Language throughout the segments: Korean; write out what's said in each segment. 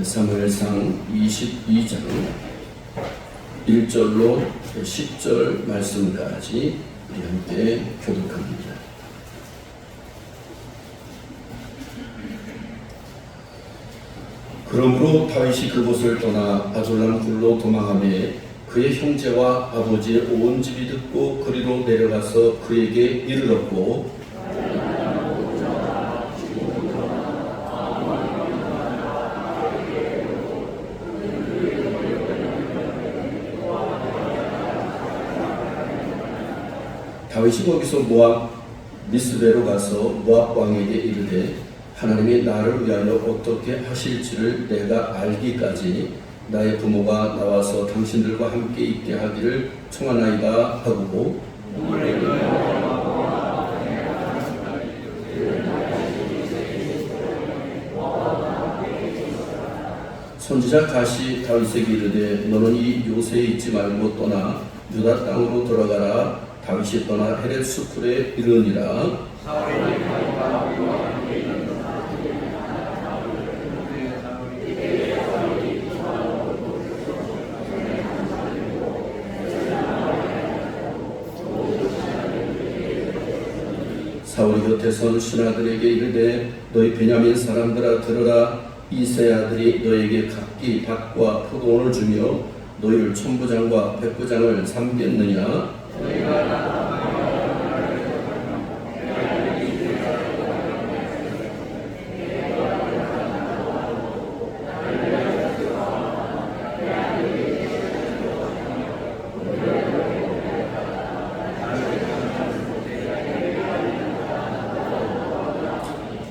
사무엘상 22장 1절로 10절 말씀까지 우리 함께 교독합니다. 그러므로 다윗이 그곳을 떠나 아둘람 굴로 도망하며 그의 형제와 아버지의 온 집이 듣고 그리로 내려가서 그에게 이르렀고 다윗이 거기서 모압 미스베로 가서 모압 왕에게 이르되 하나님이 나를 위하여 어떻게 하실지를 내가 알기까지 나의 부모가 나와서 당신들과 함께 있게 하기를 청하나이다 하고 선지자 갓이 다윗에게 이르되 너는 이 요새에 있지 말고 떠나 유다 땅으로 돌아가라. 다윗이 떠나 헤렛 수풀에 이르니라. 사울이 곁에 선 신하들에게 이르되 너희 베냐민 사람들아 들으라. 이세 아들이 너에게 각기 밭과 포도원을 주며 너희를 천부장과 백부장을 삼겠느냐.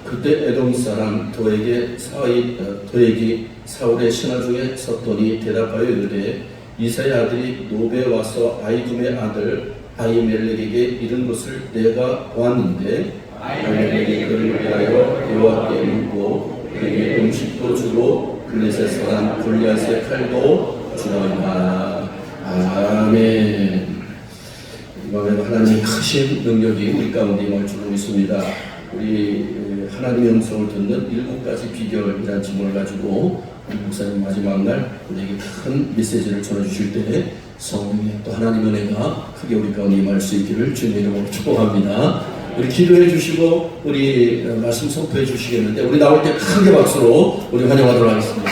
그때 에돔 사람 도액이 사울의 신하 중에 섰더니 대답하여 이르되 이사의 아들이 노베에 와서 아이둠의 아들 아히멜렉에게 이른 것을 내가 보았는데 아히멜렉이 그를 위하여 여호와께 묻고 그에게 음식도 주고 블레셋 사람 골리앗의 칼도 주더이다. 아멘. 이번에는 하나님의 크신 능력이 우리 가운데 임할 줄 믿습니다. 우리 하나님의 음성을 듣는 7가지 비결이라는 제목을 가지고 우리 목사님 마지막 날 우리에게 큰 메시지를 전해주실 때 성령의 또 하나님의 은혜가 크게 우리 가운데 임할 수 있기를 주님의 이름으로 축복합니다. 우리 기도해 주시고 우리 말씀 선포해 주시겠는데 우리 나올 때 크게 박수로 우리 환영하도록 하겠습니다.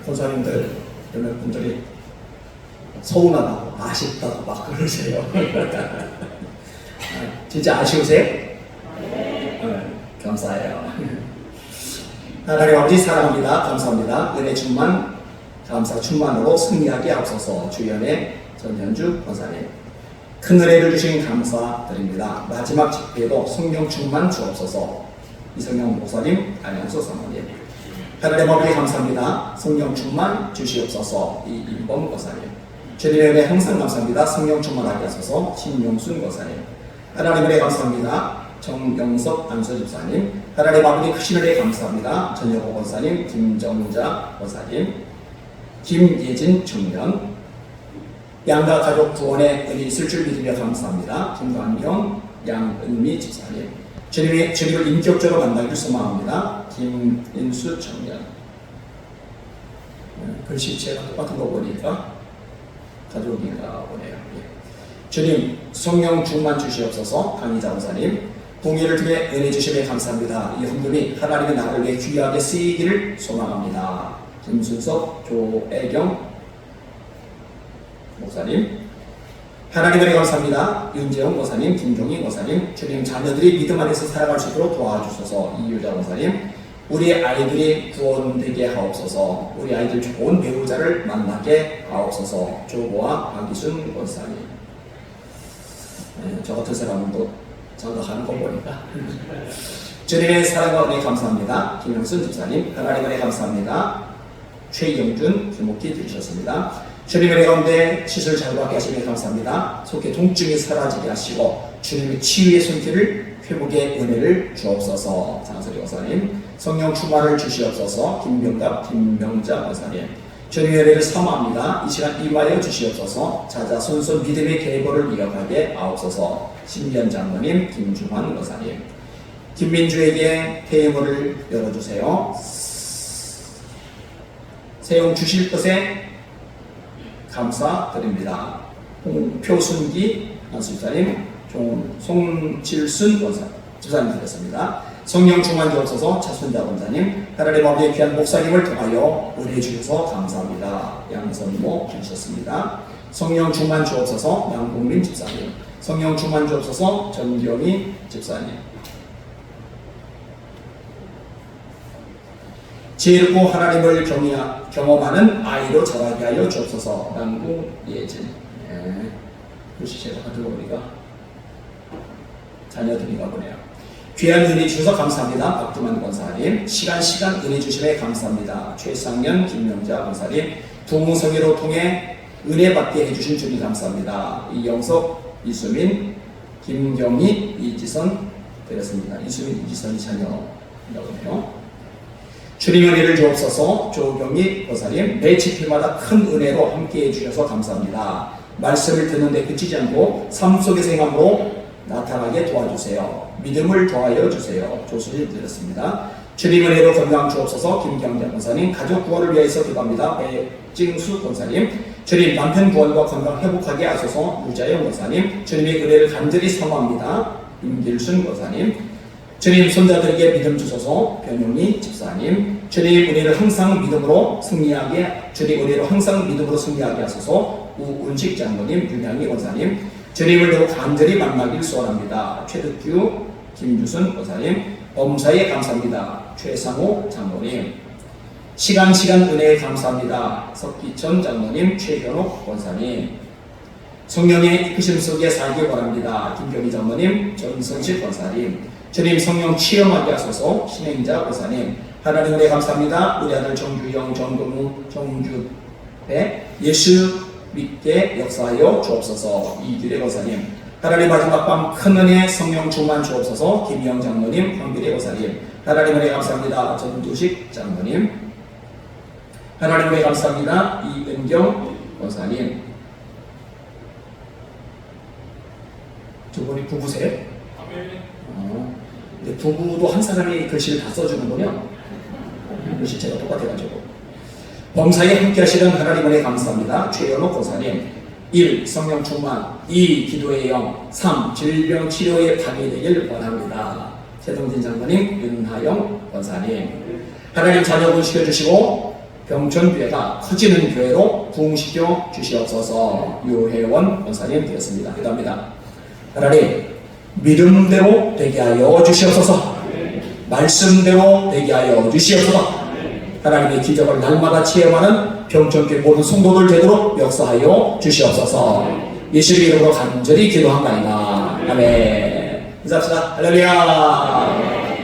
권사님들 몇몇 분들이 서운하다고 아쉽다고 막 그러세요. 진짜 아쉬우세요? 네, 감사해요. 하나님 아버지 사랑합니다. 감사합니다. 은혜 충만 감사 충만으로 승리하게 앞서서 주연의 전현주 권사님 큰 은혜를 주신 감사드립니다. 마지막 집회도 성령 충만 주옵소서. 이성영 목사님, 안영수 사모님 하나님 아버지 감사합니다. 성령 충만 주시옵소서. 이인범 권사님 주님의 은혜 항상 감사합니다. 성령 충만하게 하소서. 신용순 권사님 하나님 은혜 감사합니다. 정영석 안수 집사님 하나님 아버지 크신 은혜 감사합니다. 전여보 권사님 김정자 권사님 김예진 청년 양가 가족 구원에 은혜 있을 줄 믿으며 감사합니다. 김관경 양은미 집사님 주님을 인격적으로 만나기를 소망합니다. 김인수 청년 글씨체가 똑같은 거 보니까 가족인가 보네요. 주님 성령 충만 주시옵소서. 강희자 권사님 공예를 통해 은혜 주심에 감사합니다. 이 헌금이 하나님의 나라를 위해 귀하게 쓰이기를 소망합니다. 김순석 조애경 목사님 하나님의 은혜 감사합니다. 윤재영 권사님 김종희 권사님 주님 자녀들이 믿음 안에서 살아갈 수 있도록 도와주소서. 이유자 권사님 우리 아이들이 구원되게 하옵소서. 우리 아이들 좋은 배우자를 만나게 하옵소서. 조보아 박기순 권사님 저 같은 사람도 장가하는 거 보니까 주님의 사랑과 은혜 감사합니다. 김영순 집사님 하나님의 은혜 감사합니다. 최영준 주목기 들으셨습니다. 주님의 은혜 가운데 시술 잘 받게 하시며 감사합니다. 속에 통증이 사라지게 하시고 주님의 치유의 손길을 회복의 은혜를 주옵소서. 장소리 권사님 성령 충만을 주시옵소서. 김병갑 김명자 권사님 주님의 은혜를 사모합니다. 이 시간 임하여 주시옵소서. 자자손손 믿음의 계보를 이어가게 하옵소서. 신비한 장로님, 김주환 의사님, 김민주에게 퇴임을 열어주세요. 세용 주실 것에 감사드립니다. 홍표순기 안수집사님, 송칠순 원사 집사님 드렸습니다. 성령 충만 주옵소서. 차순자 원사님, 하나님 아버지의 귀한 목사님을 통하여 은혜 주셔서 감사합니다. 양선모 주셨습니다. 성령 충만 주옵소서. 양국민 집사님, 성령 충만 주옵소서. 전경희 집사님, 지혜롭고 하나님을 경험하는 아이로 자라게 하여 주옵소서. 남궁 예진. 글씨 제가 가지고 보니까 자녀들인가 보네요. 귀한 은혜 주셔서 감사합니다. 박두만 권사님, 시간 은혜 주심에 감사합니다. 최상년 김명자 권사님, 부흥성회로 통해 은혜 받게 해주신 주님 감사합니다. 이영석, 이수민, 김경희, 이지선 드렸습니다. 이수민, 이지선이 자녀라고 하네요. 주님 은혜를 주옵소서. 조경희 권사님, 매 집회마다 큰 은혜로 함께해 주셔서 감사합니다. 말씀을 듣는데 그치지 않고 삶 속의 행함으로 나타나게 도와주세요. 믿음을 더하여 주세요. 조수님 드렸습니다. 주님 은혜로 건강 주옵소서. 김경자 권사님, 가족 구원을 위해서 기도합니다. 백징수 권사님, 주님 남편 구원과 건강 회복하게 하소서. 유자영 권사님, 주님의 은혜를 간절히 사모합니다. 임길순 권사님, 주님 손자들에게 믿음 주소서. 변용희 집사님, 주님의 은혜를 항상 믿음으로 승리하게, 주님 은혜로 항상 믿음으로 승리하게 하소서. 우은식 장로님, 윤향희 권사님, 주님을 더욱 간절히 만나길 소원합니다. 최득규, 김주순 권사님, 범사에 감사합니다. 최상호 장로님, 시간 은혜에 감사합니다. 석기천 장로님, 최현옥 권사님, 성령의 이끄심 속에 살기 원합니다. 김경희 장로님, 전선식 권사님, 주님 성령 체험하게 하소서. 신행자 권사님, 하나님 은혜 감사합니다. 우리 아들 정규영, 정동우, 정주배, 예수 믿게 역사하여 주옵소서. 이규래 권사님, 하나님 마지막 밤 큰 은혜 성령 충만 주옵소서. 김영 장로님, 황비래 권사님, 하나님 은혜 감사합니다. 전두식 장로님, 하나님 은혜 감사합니다. 이은경 권사님, 두 분이 부부세요? 근데 부부도 한 사람이 글씨를 다 써주는군요. 글씨체가 똑같아가지고. 범사에 함께 하시는 하나님 은혜 감사합니다. 최연옥 권사님, 1. 성령 충만, 2. 기도의 영, 3. 질병 치료에 파괴되길 원합니다. 최동진 장로님, 윤하영 권사님, 하나님 자녀분 시켜주시고 병천교회가 커지는 교회로 부흥시켜 주시옵소서. 유혜원 권사님 되었습니다. 기도합니다. 하나님, 믿음대로 되게 하여 주시옵소서. 말씀대로 되게 하여 주시옵소서. 하나님의 기적을 날마다 체험하는 병천교회 모든 성도들 되도록 역사하여 주시옵소서. 예수의 이름으로 간절히 기도합니다. 아멘. 인사합시다. 할렐루야.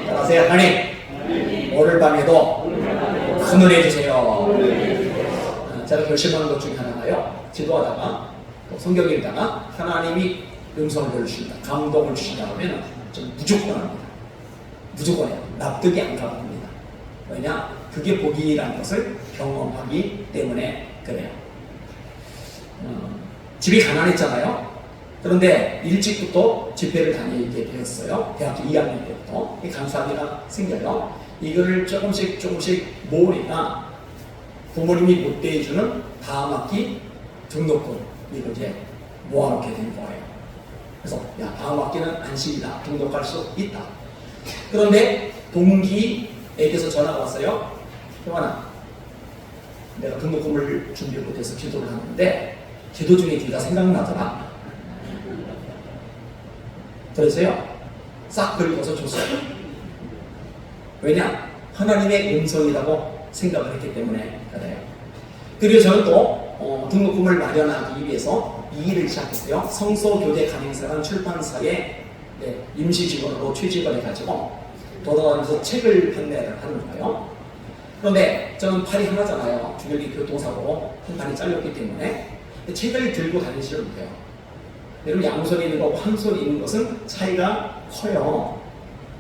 따라하세요. 하나님, 오늘 밤에도 큰 은혜 주세요. 제가 결심하는 것 중에 하나가요, 기도하다가 또 성경 읽다가 하나님이 음성을 들으신다, 감동을 주신다 하면 좀 무조건 합니다. 무조건 해요. 납득이 안 가봅니다. 왜냐? 그게 복이라는 것을 경험하기 때문에 그래요. 집이 가난했잖아요. 그런데 일찍부터 집회를 다니게 되었어요. 대학교 2학년 때부터. 감사하기가 생겨요. 이거를 조금씩 모으니까 부모님이 못 대해주는 다음 학기 등록금 이거 이제 모아놓게 된 거예요. 그래서 야, 다음 학기는 안심이다. 등록할 수 있다. 그런데 동기에게서 전화가 왔어요. 형아나, 내가 등록금을 준비 못해서 기도를 하는데 기도 중에 네가 생각나더라. 그래서요, 싹 긁어서 줬어요. 왜냐? 하나님의 음성이라고 생각을 했기 때문에 그래요. 그리고 저는 또 등록금을 마련하기 위해서 이 일을 시작했어요. 성서교대 강행사란 출판사에 임시 직원으로 취직을 해가지고 돌아다니면서 책을 판매를 하는 거예요. 그런데 저는 팔이 하나잖아요. 주력이 교통사고로 한 팔이 잘렸기 때문에 책을 들고 다니시면 못해요. 여러분, 양손에 있는 거하고 한 손에 있는 것은 차이가 커요.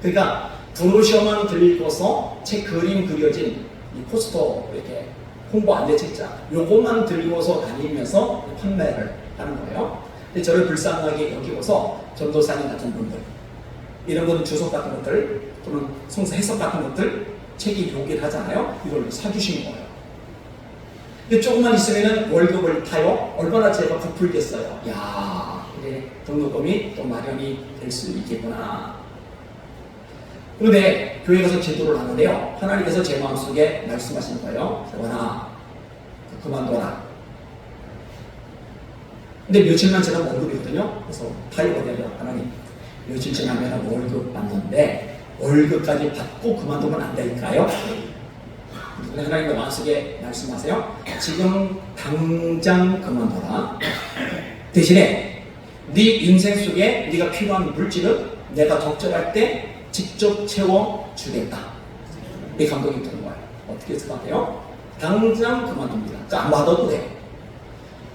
그러니까 브로셔만 들고서 책 그림 그려진 이 포스터 이렇게 홍보 안내책자 요것만 들고서 다니면서 판매를 하는 거예요. 근데 저를 불쌍하게 여기고서 전도사님 같은 분들, 이런 분은 주석 같은 것들 또는 성서 해석 같은 것들 책이 요기를 하잖아요. 이걸 사주신 거예요. 근데 조금만 있으면 월급을 타요. 얼마나 제가 부풀겠어요. 야, 이제 등록금이 또 마련이 될 수 있겠구나. 그런데 교회 가서 기도를 하는데요. 하나님께서 제 마음속에 말씀하시는 거예요. 세원아, 그만둬라. 근데 며칠만 지나면 월급이거든요. 그래서 타이거든요. 하나님, 며칠 지나면 월급 받는데 월급까지 받고 그만두면 안 될까요? 하나님의 마음속에 말씀하세요. 지금 당장 그만둬라. 대신에 네 인생 속에 네가 필요한 물질은 내가 적절할 때 직접 채워주겠다. 이 감동이 드는 거예요. 어떻게 생각해요? 당장 그만둡니다. 그러니까 안 받아도 돼요.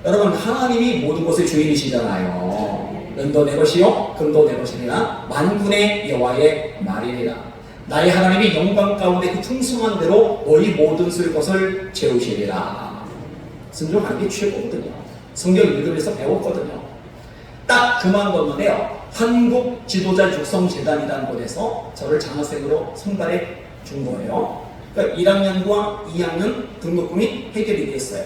여러분, 하나님이 모든 것의 주인이시잖아요. 은도 내 것이요 금도 내 것이니라 만군의 여호와의 말이니라. 나의 하나님이 영광 가운데 그 풍성한 대로 너희 모든 쓸 것을 채우시리라. 순종하는 게 최고거든요. 성경 읽으면서 배웠거든요. 딱 그만뒀는데요. 한국 지도자 육성재단이라는 곳에서 저를 장학생으로 선발해 준 거예요. 그러니까 1학년과 2학년 등록금이 해결이 됐어요.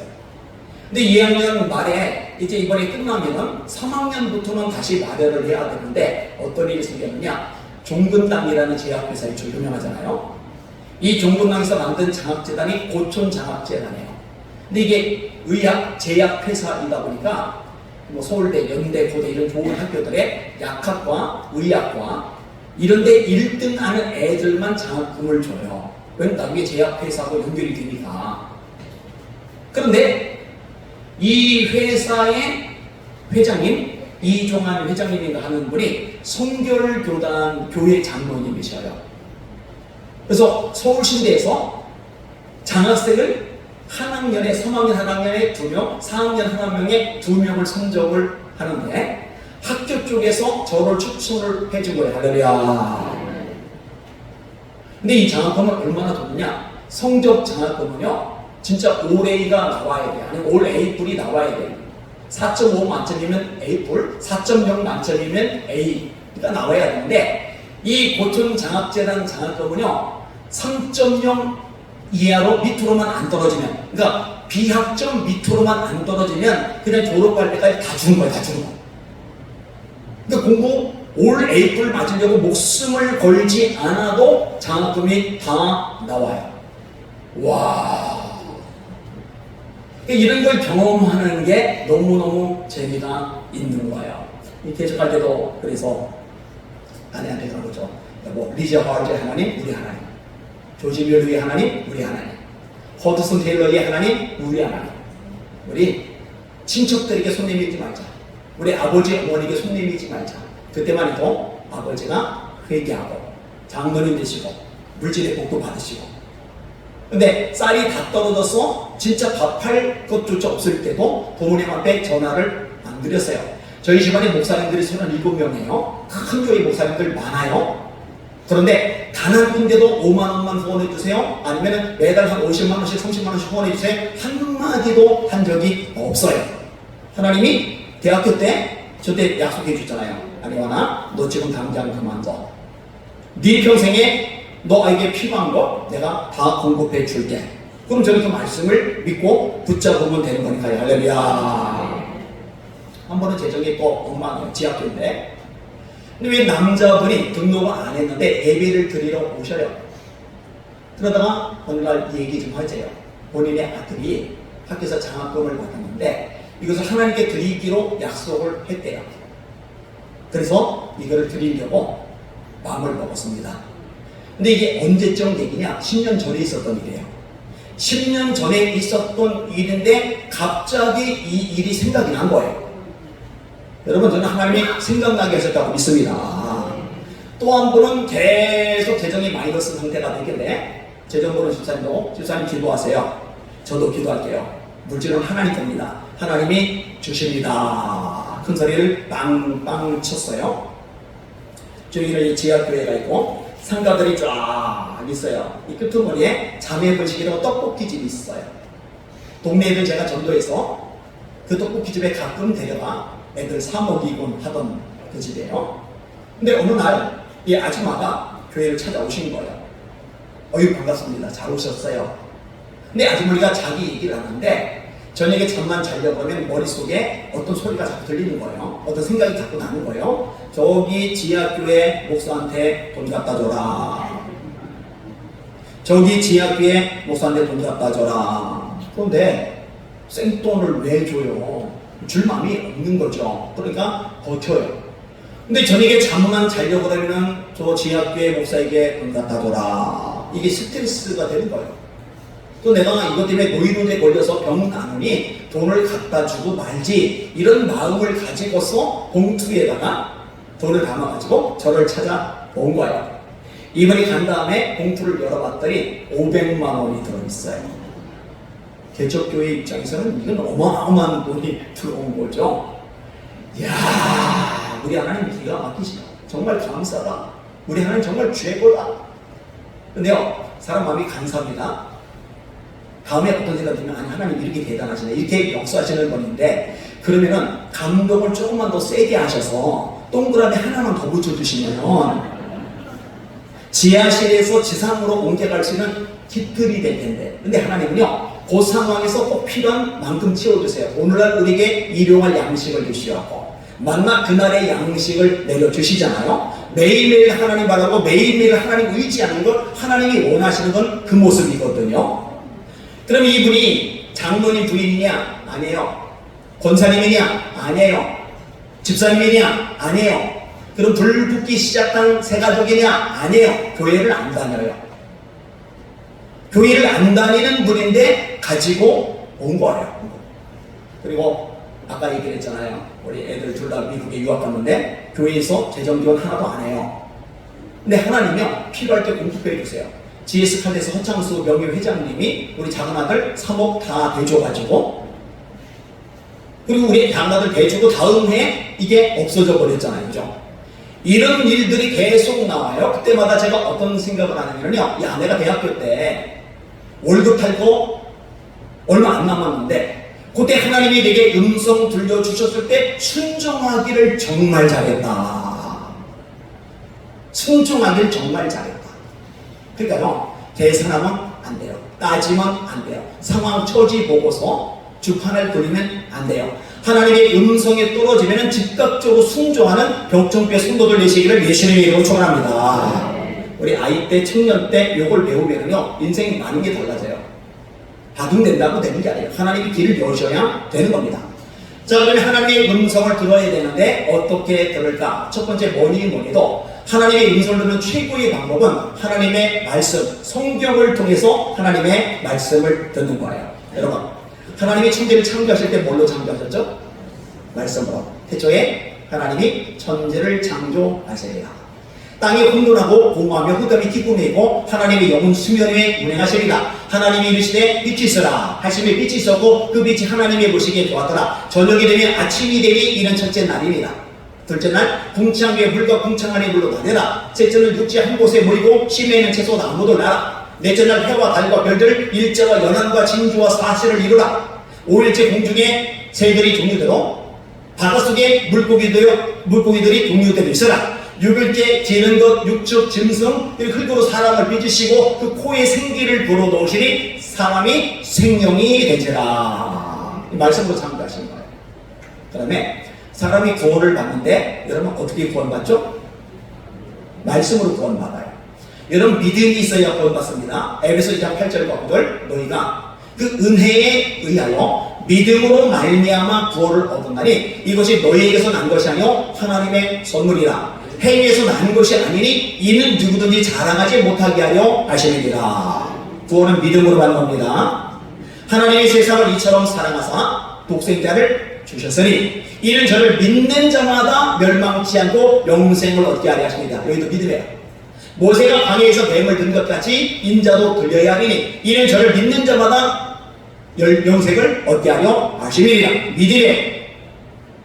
근데 2학년 말에 이제 이번에 끝나면은 3학년부터는 다시 마련을 해야 되는데 어떤 일이 생겼느냐? 종근당이라는 제약회사이 좀 유명하잖아요. 이 종근당에서 만든 장학재단이 고촌장학재단이에요. 근데 이게 의학 제약회사이다 보니까 뭐 서울대, 연대, 고대 이런 좋은 학교들의 약학과 의학과 이런데 1등 하는 애들만 장학금을 줘요. 왜냐면 나중에 제약회사하고 연결이 되니까. 그런데 이 회사의 회장님, 이종환 회장님인가 하는 분이 성결교단 교회 장로님이셔요. 그래서 서울신대에서 장학생을 한 학년에, 3학년 한 학년에 2명, 4학년 한 학년에 2명을 선정을 하는데 학교 쪽에서 저를 추천을 해준 거예요. 할렐루야. 근데 이 장학금은 얼마나 좋느냐? 성적 장학금은요, 진짜 올 A가 나와야 돼요. 아니면 올 A뿔이 나와야 돼요. 4.5 만점이면 A뿔, 4.0 만점이면 A가 나와야 되는데 이 고촌 장학재단 장학금은요 3.0 이하로 밑으로만 안 떨어지면, 그러니까 비학점 밑으로만 안 떨어지면 그냥 졸업할 때까지 다 주는 거예요. 다 주는 거예요. 그러니까 공부 올 A뿔 맞으려고 목숨을 걸지 않아도 장학금이 다 나와요. 와, 이런 걸 경험하는 게 너무너무 재미가 있는 거예요. 이 개척할 때도 그래서 아내한테 그런 거죠. 뭐 리저 하울즈의 하나님, 우리 하나님. 조지 뮬러의 하나님, 우리 하나님. 허드슨 테일러의 하나님, 우리 하나님. 우리 친척들에게 손 내밀지 말자. 우리 아버지, 어머니에게 손 내밀지 말자. 그때만 해도 아버지가 회개하고 장로님 되시고 물질의 복도 받으시고. 근데 쌀이 다 떨어져서 진짜 밥할 것조차 없을 때도 부모님 앞에 전화를 안 드렸어요. 저희 집안에 목사님들이 37명이에요. 큰 교회 목사님들 많아요. 그런데 단 한 군데도 5만 원만 후원해 주세요. 아니면 매달 한 50만 원씩 30만 원씩 후원해 주세요. 한마디도 한 적이 없어요. 하나님이 대학교 때 저때 약속해 주잖아요. 아니와나 너 지금 당장 그만둬. 네 평생에 너에게 필요한 거 내가 다 공급해 줄게. 그럼 저는 그 말씀을 믿고 붙잡으면 되는 거니까요. 할렐루야. 한 번은 재정이 또 엉망이에요. 지학교인데. 근데 왜 남자분이 등록을 안 했는데 예배를 드리러 오셔요. 그러다가 어느 날 얘기 좀 하재요. 본인의 아들이 학교에서 장학금을 받았는데 이것을 하나님께 드리기로 약속을 했대요. 그래서 이거를 드리려고 마음을 먹었습니다. 근데 이게 언제적 얘기냐? 10년 전에 있었던 일이에요. 10년 전에 있었던 일인데 갑자기 이 일이 생각이 난 거예요. 여러분, 저는 하나님이 생각나게 하셨다고 믿습니다. 또 한 분은 계속 재정이 마이너스 상태가 되길래 재정 보는 집사님도 집사님 기도하세요. 저도 기도할게요. 물질은 하나님 겁니다. 하나님이 주십니다. 큰 소리를 빵빵 쳤어요. 저기는 지하교회가 있고 상가들이 쫙 있어요. 이 끄트머리에 자매분식이라고 떡볶이집이 있어요. 동네 애들 제가 전도해서 그 떡볶이집에 가끔 데려가 애들 사 먹이곤 하던 그 집이에요. 근데 어느 날 이 아줌마가 교회를 찾아오신 거예요. 어유 반갑습니다. 잘 오셨어요. 근데 아주머니가 자기 얘기를 하는데 저녁에 잠만 자려고 하면 머릿속에 어떤 소리가 자꾸 들리는 거예요. 어떤 생각이 자꾸 나는 거예요. 저기 지하교회 목사한테 돈 갖다 줘라. 저기 지하교회 목사한테 돈 갖다 줘라. 그런데 생돈을 왜 줘요? 줄 마음이 없는 거죠. 그러니까 버텨요. 근데 저녁에 잠만 자려고 하면 저 지하교회 목사에게 돈 갖다 줘라. 이게 스트레스가 되는 거예요. 또 내가 이것 때문에 노이로제 걸려서 병 나누니 돈을 갖다 주고 말지 이런 마음을 가지고서 봉투에다가 돈을 담아가지고 저를 찾아온 거예요. 이분이 간 다음에 봉투를 열어봤더니 500만 원이 들어있어요. 개척교회 입장에서는 이건 어마어마한 돈이 들어온 거죠. 이야, 우리 하나님 기가 막히시다. 정말 감사다. 우리 하나님 정말 최고다. 근데요, 사람 마음이 감사합니다. 다음에 어떤 생각이 들면 아니 하나님 이렇게 대단하시네, 이렇게 역사하시는 분인데 그러면은 감동을 조금만 더 세게 하셔서 동그라미 하나만 더 붙여주시면 지하실에서 지상으로 옮겨갈 수 있는 깃들이 될 텐데, 근데 하나님은요 그 상황에서 꼭 필요한 만큼 채워주세요. 오늘날 우리에게 일용할 양식을 주시옵고 만나 그날의 양식을 내려주시잖아요. 매일매일 하나님 바라고 매일매일 하나님 의지하는 것, 하나님이 원하시는 건 그 모습이거든요. 그럼 이분이 장로님 부인이냐? 아니에요. 권사님이냐? 아니에요. 집사님이냐? 아니에요. 그럼 불 붙기 시작한 새 가족이냐? 아니에요. 교회를 안 다녀요. 교회를 안 다니는 분인데 가지고 온 거예요. 그리고 아까 얘기를 했잖아요. 우리 애들 둘 다 미국에 유학 갔는데 교회에서 재정 지원 하나도 안 해요. 근데 하나님이요 필요할 때 공급해 주세요. GS 칼에서 허창수 명예회장님이 우리 작은 아들 3억 다 대줘가지고, 그리고 우리 작은 아들 대주고 다음 해에 이게 없어져 버렸잖아요. 그죠? 이런 일들이 계속 나와요. 그때마다 제가 어떤 생각을 하냐면요, 야 내가 대학교 때 월급 탈고 얼마 안 남았는데 그때 하나님이 내게 음성 들려주셨을 때 순종하기를 정말 잘했다. 순종하기를 정말 잘했다. 그러니까요, 계산하면 안 돼요. 따지면 안 돼요. 상황 처지 보고서 주판을 그리면 안 돼요. 하나님의 음성에 떨어지면 즉각적으로 순종하는 병청배 성도들 되시기를 예수님의 이름으로 축원합니다. 우리 아이 때, 청년 때 요걸 배우면요 인생이 많은 게 달라져요. 바둥된다고 되는 게 아니에요. 하나님이 길을 여셔야 되는 겁니다. 자, 그러면 하나님의 음성을 들어야 되는데 어떻게 들을까? 첫 번째 뭐니도 하나님의 음성을 듣는 최고의 방법은 하나님의 말씀, 성경을 통해서 하나님의 말씀을 듣는 거예요. 여러분, 하나님이 천지를 창조하실 때 뭘로 창조하셨죠? 말씀으로. 태초에 하나님이 천지를 창조하시리라. 땅이 혼돈하고 공허하며 흑암이 기쁨이고 하나님의 영은 수면 위에 운행하시리라. 하나님이 이르시되 빛이 있으라 하시며 빛이 있었고 그 빛이 하나님의 보시기에 좋았더라. 저녁이 되면 아침이 되니 이는 첫째 날입니다. 둘째 날 궁창 위에 물과 궁창 안에 물로 나뉘라. 셋째 날 육지 한 곳에 모이고 심에 있는 채소 나무도 나라. 넷째 날 해와 달과 별들 일자와 연한과 진주와 사실을 이루라. 5일째 공중에 새들이 종류대로 바닷속에 물고기들이 종류대로 있으라. 6일째 지는 것 육축 짐승 흙으로 사람을 빚으시고 그 코에 생기를 불어넣으시니 사람이 생명이 되지라. 이 말씀으로 창조하신 거예요. 그 다음에 사람이 구원을 받는데 여러분 어떻게 구원받죠? 말씀으로 구원받아요. 여러분 믿음이 있어야 구원받습니다. 에베소 2장 8절과 9절 너희가 그 은혜에 의하여 믿음으로 말미암아 구원을 얻었나니 이것이 너희에게서 난 것이 아니요 하나님의 선물이라. 행위에서 난 것이 아니니 이는 누구든지 자랑하지 못하게 하려 하시느니라. 구원은 믿음으로 받는 겁니다. 하나님이 세상을 이처럼 사랑하사 독생자를 주셨으니 이는 저를 믿는 자마다 멸망치 않고 영생을 얻게 하려 하십니다. 여기도 믿음이에요. 모세가 광야에서 뱀을 든 것 같이 인자도 들려야 하리니 이는 저를 믿는 자마다 영생을 얻게 하려 하심이니라. 믿음이에요.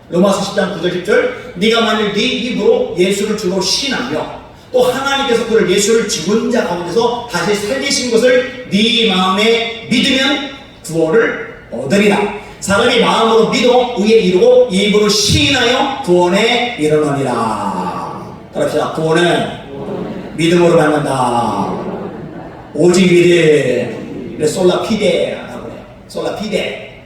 로마서 10장 9절 10절 네가 만일 네 입으로 예수를 주로 신하며 또 하나님께서 그를 예수를 죽은 자 가운데서 다시 살리신 것을 네 마음에 믿으면 구원을 얻으리라. 사람이 마음으로 믿어 의에 이르고 입으로 시인하여 구원에 이르느니라. 그럽시다. 구원은 믿음으로 받는다. 오직 믿음. 솔라 피데라고 해요. 솔라 피데.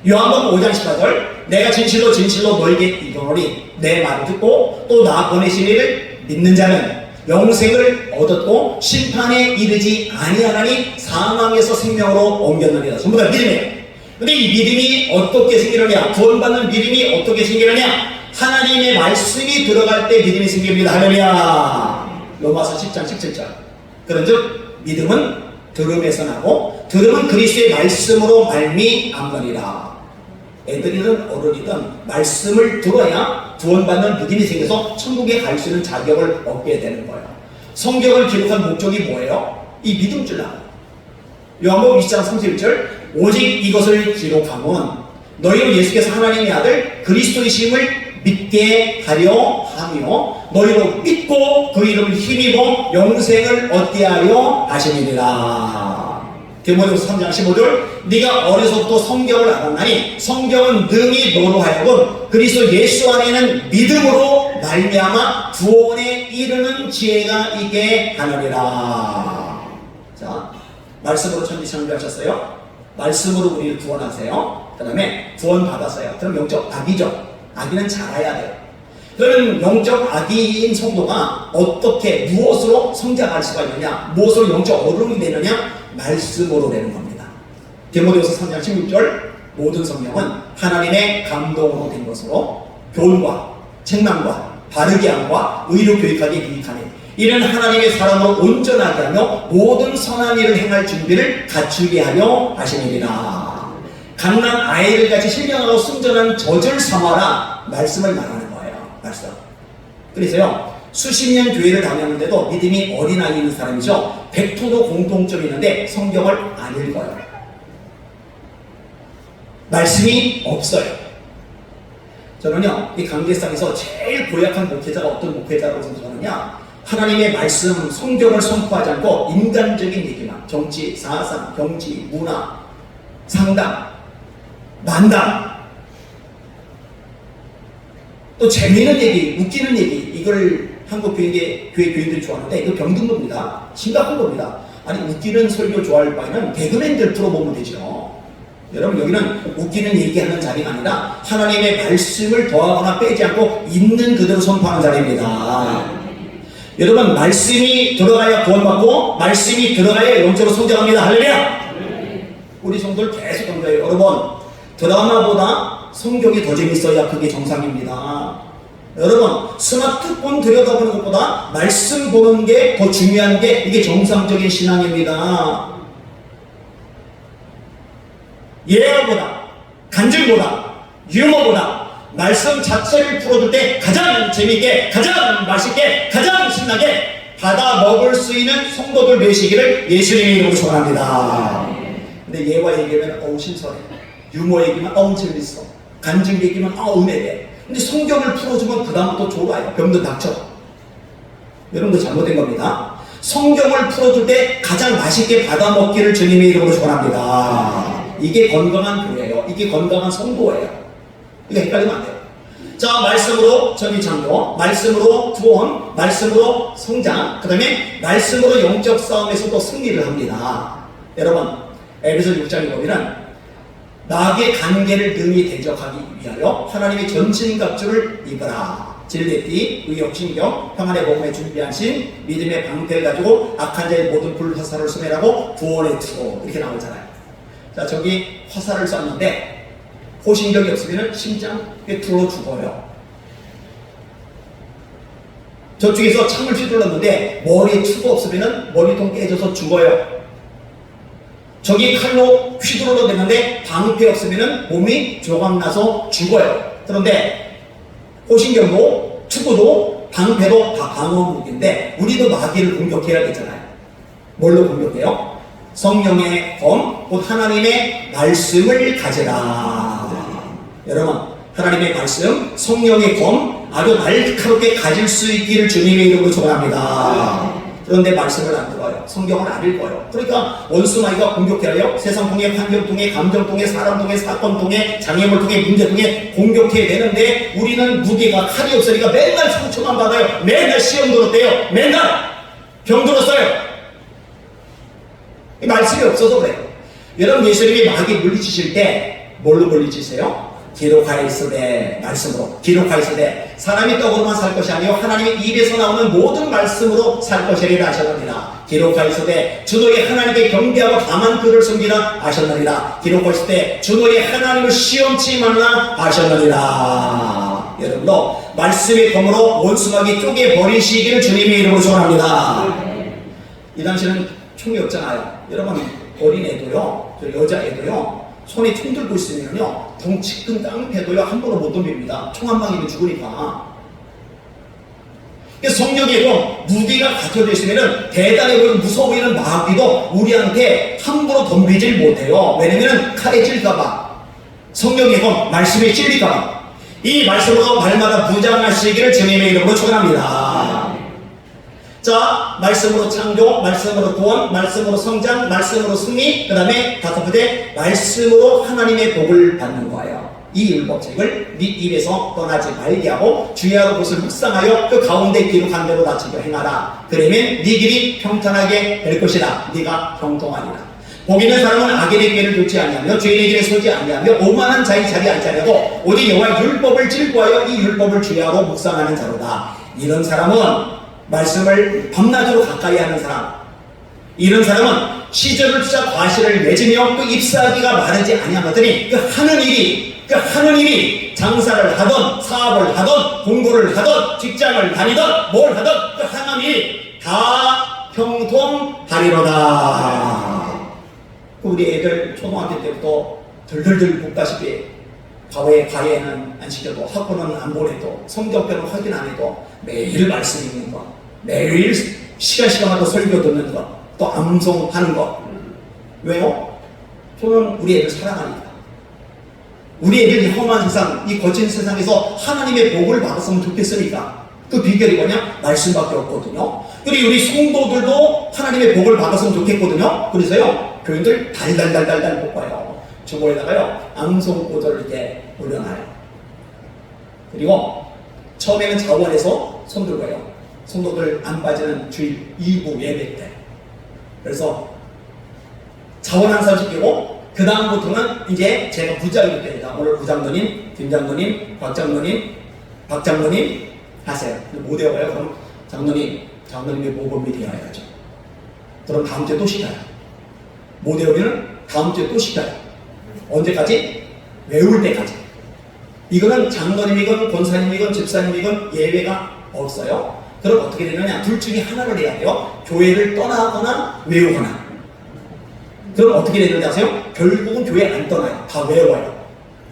요한복음 5장 18절 내가 진실로 진실로 너에게 이르노니 내 말을 듣고 또 나 보내신 이를 믿는 자는 영생을 얻었고 심판에 이르지 아니하나니 사망에서 생명으로 옮겼느니라. 전부 다 믿음이에요. 근데 이 믿음이 어떻게 생기느냐? 구원받는 믿음이 어떻게 생기느냐? 하나님의 말씀이 들어갈 때 믿음이 생깁니다. 할렐루야. 로마서 10장 17절. 그런즉 믿음은 들음에서 나고 들음은 그리스도의 말씀으로 말미암느니라. 애들이든 어른이든 말씀을 들어야 구원받는 믿음이 생겨서 천국에 갈 수 있는 자격을 얻게 되는 거예요. 성경을 기록한 목적이 뭐예요? 이 믿음 줄 알아요. 요한복음 20장 31절 오직 이것을 기록하면 너희로 예수께서 하나님의 아들 그리스도이심을 믿게 하려 하며 너희로 믿고 그 이름을 힘입어 영생을 얻게 하려 하심이니라. 디모데후서 3장 15절 네가 어려서부터 성경을 알았나니 성경은 능히 너로 하여금 그리스도 예수 안에는 믿음으로 말미암아 구원에 이르는 지혜가 있게 하느니라. 자, 말씀으로 천지 창조하셨어요. 말씀으로 우리를 구원하세요. 그 다음에 구원 받았어요. 그럼 영적 아기죠. 아기는 자라야 돼요. 그러면 영적 아기인 성도가 어떻게 무엇으로 성장할 수가 있느냐? 무엇으로 영적 어른이 되느냐? 말씀으로 되는 겁니다. 디모데후서 3장 16절 모든 성령은 하나님의 감동으로 된 것으로 교훈과 책망과 바르게 함과 의로 교육하게 유익하니 이는 하나님의 사람으로 온전하게 하며 모든 선한 일을 행할 준비를 갖추게 하려 하시느니라. 강난 아이를 같이 신령하고 순전한 젖을 삼아라. 말씀을 말하는 거예요. 말씀. 그래서요 수십 년 교회를 다녔는데도 믿음이 어린아이 있는 사람이죠. 100% 공통점이 있는데 성경을 안 읽어요. 말씀이 없어요. 저는요 이 강대상에서 제일 고약한 목회자가 어떤 목회자라고 생각하느냐, 하나님의 말씀 성경을 선포하지 않고 인간적인 얘기만, 정치, 사상, 경지, 문화, 상담, 만담, 또 재미있는 얘기, 웃기는 얘기, 이걸 한국 교회 교인들이 좋아하는데 이거 병든 겁니다. 심각한 겁니다. 아니 웃기는 설교 좋아할 바에는 개그맨들 들어보면 되죠. 여러분 여기는 웃기는 얘기하는 자리가 아니라 하나님의 말씀을 더하거나 빼지 않고 있는 그대로 선포하는 자리입니다. 여러분 말씀이 들어가야 구원받고 말씀이 들어가야 영적으로 성장합니다. 할렐루야. 우리 성도들 계속 강조해요. 여러분 드라마보다 성경이 더 재밌어야 그게 정상입니다. 여러분 스마트폰 들여다보는 것보다 말씀 보는 게 더 중요한 게 이게 정상적인 신앙입니다. 예언보다, 간증보다, 유머보다 말씀 자체를 풀어줄 때 가장 재미있게, 가장 맛있게, 가장 신나게 받아 먹을 수 있는 성도들 되시기를 예수님의 이름으로 소원합니다. 근데 예화 얘기하면 어우 신선해, 유머 얘기면 어우 재밌어, 간증 얘기면 어우 은혜돼. 근데 성경을 풀어주면 그 다음부터 졸아요. 병든 닥쳐. 여러분도 잘못된 겁니다. 성경을 풀어줄 때 가장 맛있게 받아 먹기를 주님의 이름으로 소원합니다. 이게 건강한 교회예요. 이게 건강한 성도예요. 이거 헷갈리면 안 돼요. 자, 말씀으로 전이창조, 말씀으로 구원, 말씀으로 성장, 그 다음에 말씀으로 영적 싸움에서도 승리를 합니다. 여러분 에베소 6장에 보면 나에게 관계를 능히 대적하기 위하여 하나님의 전신갑주를 입으라. 진리띠, 의욕신경, 평안의 복음에 준비하신 믿음의 방패를 가지고 악한 자의 모든 불화살을 소멸하고 구원의 투로 이렇게 나오잖아요. 자, 저기 화살을 쐈는데 호신경이 없으면 심장에 둘러 죽어요. 저쪽에서 창을 휘둘렀는데 머리에 투가 없으면 머리통 깨져서 죽어요. 저기 칼로 휘두르러 대는데 방패 없으면 몸이 조각나서 죽어요. 그런데 호신경도 투구도 방패도 다 방어 무기인데 우리도 마귀를 공격해야 되잖아요. 뭘로 공격해요? 성령의 검, 곧 하나님의 말씀을 가져라. 여러분 하나님의 말씀, 성령의 검 아주 날카롭게 가질 수 있기를 주님의 이름으로 축원합니다. 그런데 말씀을 안 들어요. 성경을 안 읽어요. 그러니까 원수마귀가 공격해요. 세상 통해, 환경 통해, 감정 통해, 사람 통해, 사건 통해, 장애물 통해, 문제 통해 공격해야 되는데 우리는 무게가 칼이 없으니까 맨날 상처만 받아요. 맨날 시험 들었대요. 맨날 병 들었어요. 말씀이 없어서 그래요. 여러분 예수님이 마귀 물리치실 때 뭘로 물리치세요? 기록하였으되 말씀으로, 기록하였으되 사람이 떡으로만 살 것이 아니요 하나님의 입에서 나오는 모든 말씀으로 살 것이리라 하셨느니라. 기록하였으되 주 너희 하나님께 경배하고 다만 그를 섬기라 하셨느니라. 기록하였으되 주 너희 하나님을 시험치 말라 하셨느니라. 여러분도 말씀의 검으로 원수마귀 쪼개버리시기를 주님의 이름으로 소원합니다. 이 당시는 총이 없잖아요. 여러분 어린애도요, 여자애도요 손에 총 들고 있으면요 덩치 큰 깡패도요 함부로 못 덤빕니다. 총 한 방이면 죽으니까. 성경에도 무기가 갖춰져 있으면 대단해 보이는 무서워 보이는 마귀도 우리한테 함부로 덤비질 못해요. 왜냐면 칼에 찔까봐, 성경에도 말씀에 찔릴까봐. 이 말씀으로 날마다 무장하시기를 주님의 이름으로 축원합니다. 자, 말씀으로 창조, 말씀으로 구원, 말씀으로 성장, 말씀으로 승리, 그 다음에 다섯 번째 말씀으로 하나님의 복을 받는 거예요. 이 율법책을 네 입에서 떠나지 말게 하고 주야로 그것을 묵상하여 그 가운데 기록한 대로 다 지켜 행하라. 그러면 네 길이 평탄하게 될 것이다. 네가 형통하리라. 복 있는 사람은 악인의 길을 쫓지 아니하며 죄인의 길에 서지 아니하며 오만한 자의 자리에 앉지 아니하고 오직 여호와의 율법을 질구하여 이 율법을 주야로 묵상하는 자로다. 이런 사람은 말씀을 밤낮으로 가까이 하는 사람, 이런 사람은 시절을 투자 과실을 맺으며 그 잎사귀가 마르지 아니하더니 그 하는 일이 장사를 하던 사업을 하던 공부를 하던 직장을 다니던 뭘 하던 그 하는 일이 다 형통하리로다. 우리 애들 초등학교 때부터 덜덜덜 볶다시피 과외는 안 시켜도 학원은 안 보내도 성경표는 확인 안 해도 매일 말씀 읽는 거, 매일 시간마다 설교 듣는 거, 또 암송하는 거. 왜요? 저는 우리 애들 사랑하니까. 우리 애들 이 험한 세상, 이 거친 세상에서 하나님의 복을 받았으면 좋겠으니까. 그 비결이 뭐냐? 말씀밖에 없거든요. 그리고 우리 성도들도 하나님의 복을 받았으면 좋겠거든요. 그래서요 교인들 달달달달달 볶아요. 주보에다가요 암송보도를 이렇게 올려놔요. 그리고 처음에는 자원해서 손들고요, 성도들 안 빠지는 주일 2부 예배 때. 그래서 자원 한 사람 시키고 그 다음부터는 이제 제가 부장이 됩니다. 오늘 부장노님, 김장노님, 곽장노님, 박장노님 하세요. 못 외워요. 그럼 장로님의 모범이 되어야 하죠. 그럼 다음 주에 또 시켜요. 못 외우면 다음 주에 또 시켜요. 언제까지? 외울 때까지. 이거는 장로님이건 권사님이건 집사님이건 예외가 없어요. 그럼 어떻게 되느냐? 둘 중에 하나를 해야 돼요. 교회를 떠나거나 외우거나. 그럼 어떻게 되는지 아세요? 결국은 교회 안 떠나요. 다 외워요.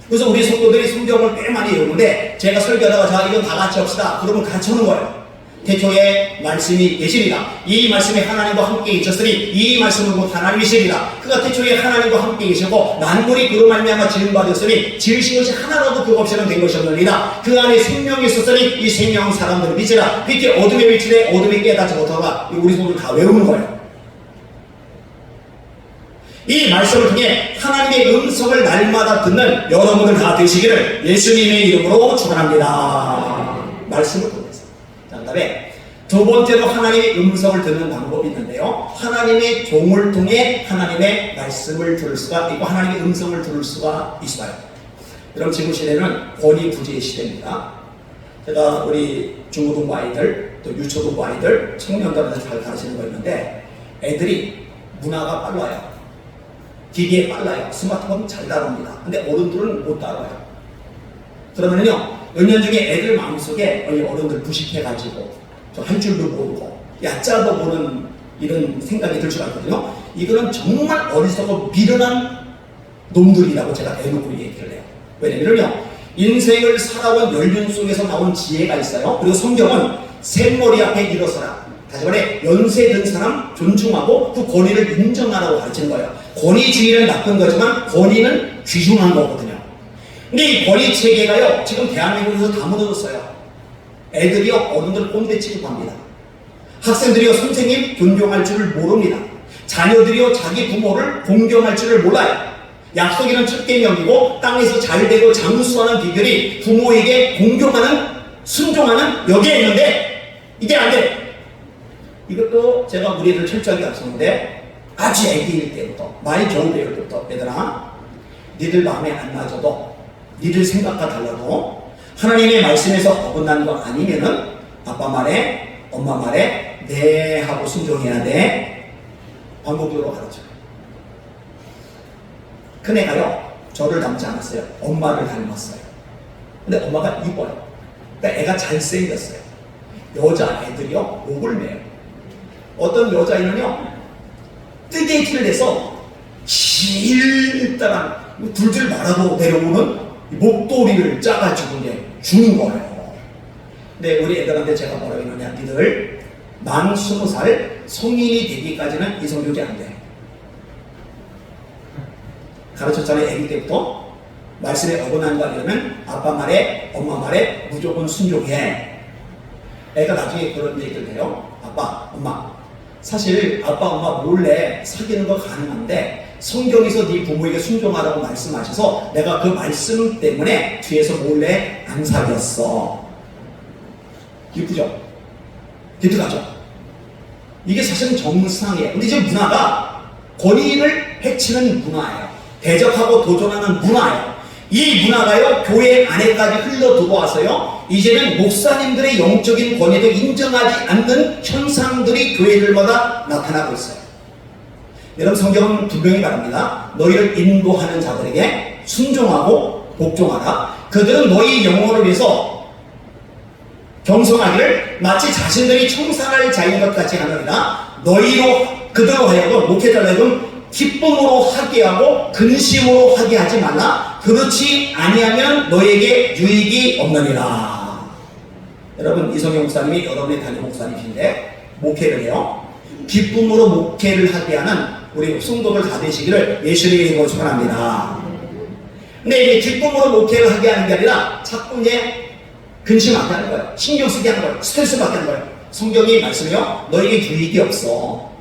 그래서 우리 성도들이 성경을 꽤 많이 외우는데 제가 설교하다가 자 이건 다 같이 합시다. 그러면 같이 하는 거예요. 태초에 말씀이 계시리라. 이 말씀이 하나님과 함께 있었으니 이 말씀은 곧 하나님이시리라. 그가 태초에 하나님과 함께 계시고 만물이 그로 말미암아 지은 바 되었으니 지으신 것이 하나라도 그가 없이는 된 것이 없느니라. 그 안에 생명이 있었으니 이 생명은 사람들을 빛이라. 빛이 어둠에 비치되 어둠에 깨닫지 못하라. 우리 손을 다 외우는 거예요. 이 말씀을 통해 하나님의 음성을 날마다 듣는 여러분들 다 되시기를 예수님의 이름으로 축원합니다. 말씀을 통해서. 자, 그다음에 두 번째로 하나님의 음성을 듣는 방법이 있는데요. 하나님의 종을 통해 하나님의 말씀을 들을 수가 있고 하나님의 음성을 들을 수가 있어요. 여러분 지금 시대는 권위부지의 시대입니다. 제가 우리 중고등부 아이들 또 유초등부 아이들 청년들한테 잘 가르치는 거 있는데 애들이 문화가 빨라요. 기계에 빨라요. 스마트폰 잘 다룹니다. 근데 어른들은 못 다뤄요. 그러면요 몇 년 중에 애들 마음속에 어른들 부식해가지고 저 할 줄도 모르고 얕잡아 보는 이런 생각이 들 줄 알거든요. 이거는 정말 어리석고 미련한 놈들이라고 제가 대놓고 얘기를 해요. 왜냐면요 인생을 살아온 연륜 속에서 나온 지혜가 있어요. 그리고 성경은 샘머리 앞에 일어서라. 다시 말해 연세 든 사람 존중하고 그 권위를 인정하라고 가르치는 거예요. 권위주의는 나쁜 거지만 권위는 귀중한 거거든요. 근데 이 권위 체계가요 지금 대한민국에서 다 무너졌어요. 애들이요 어른들 꼰대 취급합니다. 학생들이요 선생님 존경할 줄을 모릅니다. 자녀들이요 자기 부모를 공경할 줄을 몰라요. 약속이란 첫 계명이고 땅에서 잘되고 장수하는 비결이 부모에게 공경하는 순종하는 여기에 있는데 이게 안 돼. 이것도 제가 우리 애들 철저하게 가르쳤는데 아주 애기일 때부터 많이 겨우 배울 때부터 얘들아 니들 마음에 안 맞아도 니들 생각과 달라도 하나님의 말씀에서 어긋난 거 아니면은 아빠 말에 엄마 말에 네 하고 순종해야 돼. 반복적으로 가르쳐요. 큰애가요 저를 닮지 않았어요. 엄마를 닮았어요. 근데 엄마가 이뻐요. 그러니까 애가 잘생겼어요. 여자애들이요 목을 매요. 어떤 여자애는요 뜨개 티를 내서 길다란 둘줄 말아도 내려오는 목도리를 짜가지고 이제 주는 거예요. 근데 우리 애들한테 제가 뭐라고 했느냐, 니들 만 20살 성인이 되기까지는 이성교제 안 돼. 가르쳤잖아요. 애기 때부터 말씀에 어긋난 거 아니면 아빠 말에 엄마 말에 무조건 순종해. 애가 나중에 그런 얘기를 해요. 아빠 엄마 사실 아빠 엄마 몰래 사귀는 거 가능한데 성경에서 네 부모에게 순종하라고 말씀하셔서 내가 그 말씀 때문에 뒤에서 몰래 안 사귀었어. 기쁘죠? 기특하죠? 이게 사실은 정상이에요. 근데 지금 문화가 권위를 해치는 문화예요. 대적하고 도전하는 문화예요. 이 문화가요 교회 안에까지 흘러 들어와서요 이제는 목사님들의 영적인 권위도 인정하지 않는 현상들이 교회들마다 나타나고 있어요. 여러분 성경은 분명히 말합니다. 너희를 인도하는 자들에게 순종하고 복종하라. 그들은 너희 영혼을 위해서 경성하기를 마치 자신들이 청산할 자인 것 같이 하느니라. 너희로 그들로 하여금 목회자로 하여금 기쁨으로 하게 하고 근심으로 하게 하지 말라. 그렇지 아니하면 너에게 유익이 없느니라. 여러분 이성경 목사님이 여러분의 담임 목사님이신데 목회를 해요. 기쁨으로 목회를 하게 하는 우리 성도들 다 되시기를 예수님의 이름으로 축원합니다. 근데 이제 기쁨으로 목회를 하게 하는 게 아니라 자꾸 이제 근심하게 하는 거예요. 신경 쓰게 하는 거예요. 스트레스 받게 하는 거예요. 성경이 말씀이요 너에게 유익이 없어.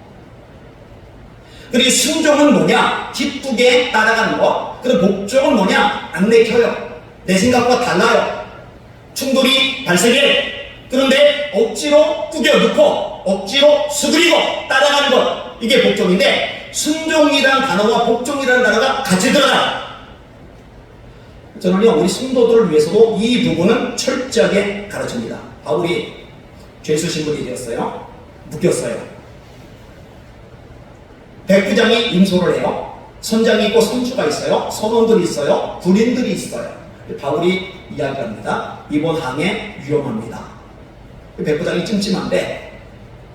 그리고 순종은 뭐냐? 기쁘게 따라가는 거. 그리고 복종은 뭐냐? 안 내켜요. 내 생각과 달라요. 충돌이 발생해. 그런데 억지로 꾸겨넣고 억지로 수그리고 따라가는 것. 이게 복종인데 순종이라는 단어와 복종이라는 단어가 같이 들어가요. 저는요 우리 성도들을 위해서도 이 부분은 철저하게 가르칩니다. 바울이 죄수 신분이 되었어요. 묶였어요. 백부장이 임소를 해요. 선장이 있고 선주가 있어요. 선원들이 있어요. 군인들이 있어요. 바울이 이야기합니다. 이번 항해 위험합니다. 백부장이 찜찜한데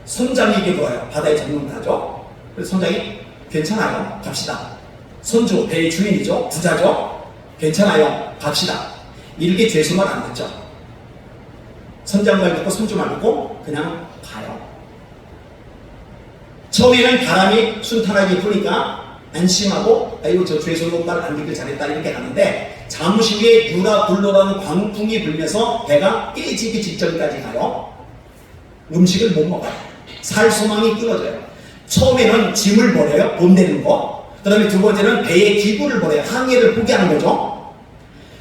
선장에게 물어요. 바다의 전문가죠. 그래서 선장이 괜찮아요. 갑시다. 선주, 배의 주인이죠. 부자죠. 괜찮아요. 갑시다. 이렇게 죄수만 안 듣죠. 선장 말 듣고 선주 말 듣고 그냥 가요. 처음에는 바람이 순탄하게 부니까 안심하고 아이고 저 죄수는 말 안 듣길 잘했다 이렇게 가는데 잠시 후에 유라 불로라는 광풍이 불면서 배가 깨지기 직전까지 가요. 음식을 못 먹어요. 살 소망이 끊어져요. 처음에는 짐을 버려요. 돈 내는 거. 그 다음에 두 번째는 배의 기구를 버려요. 항해를 포기하는 거죠.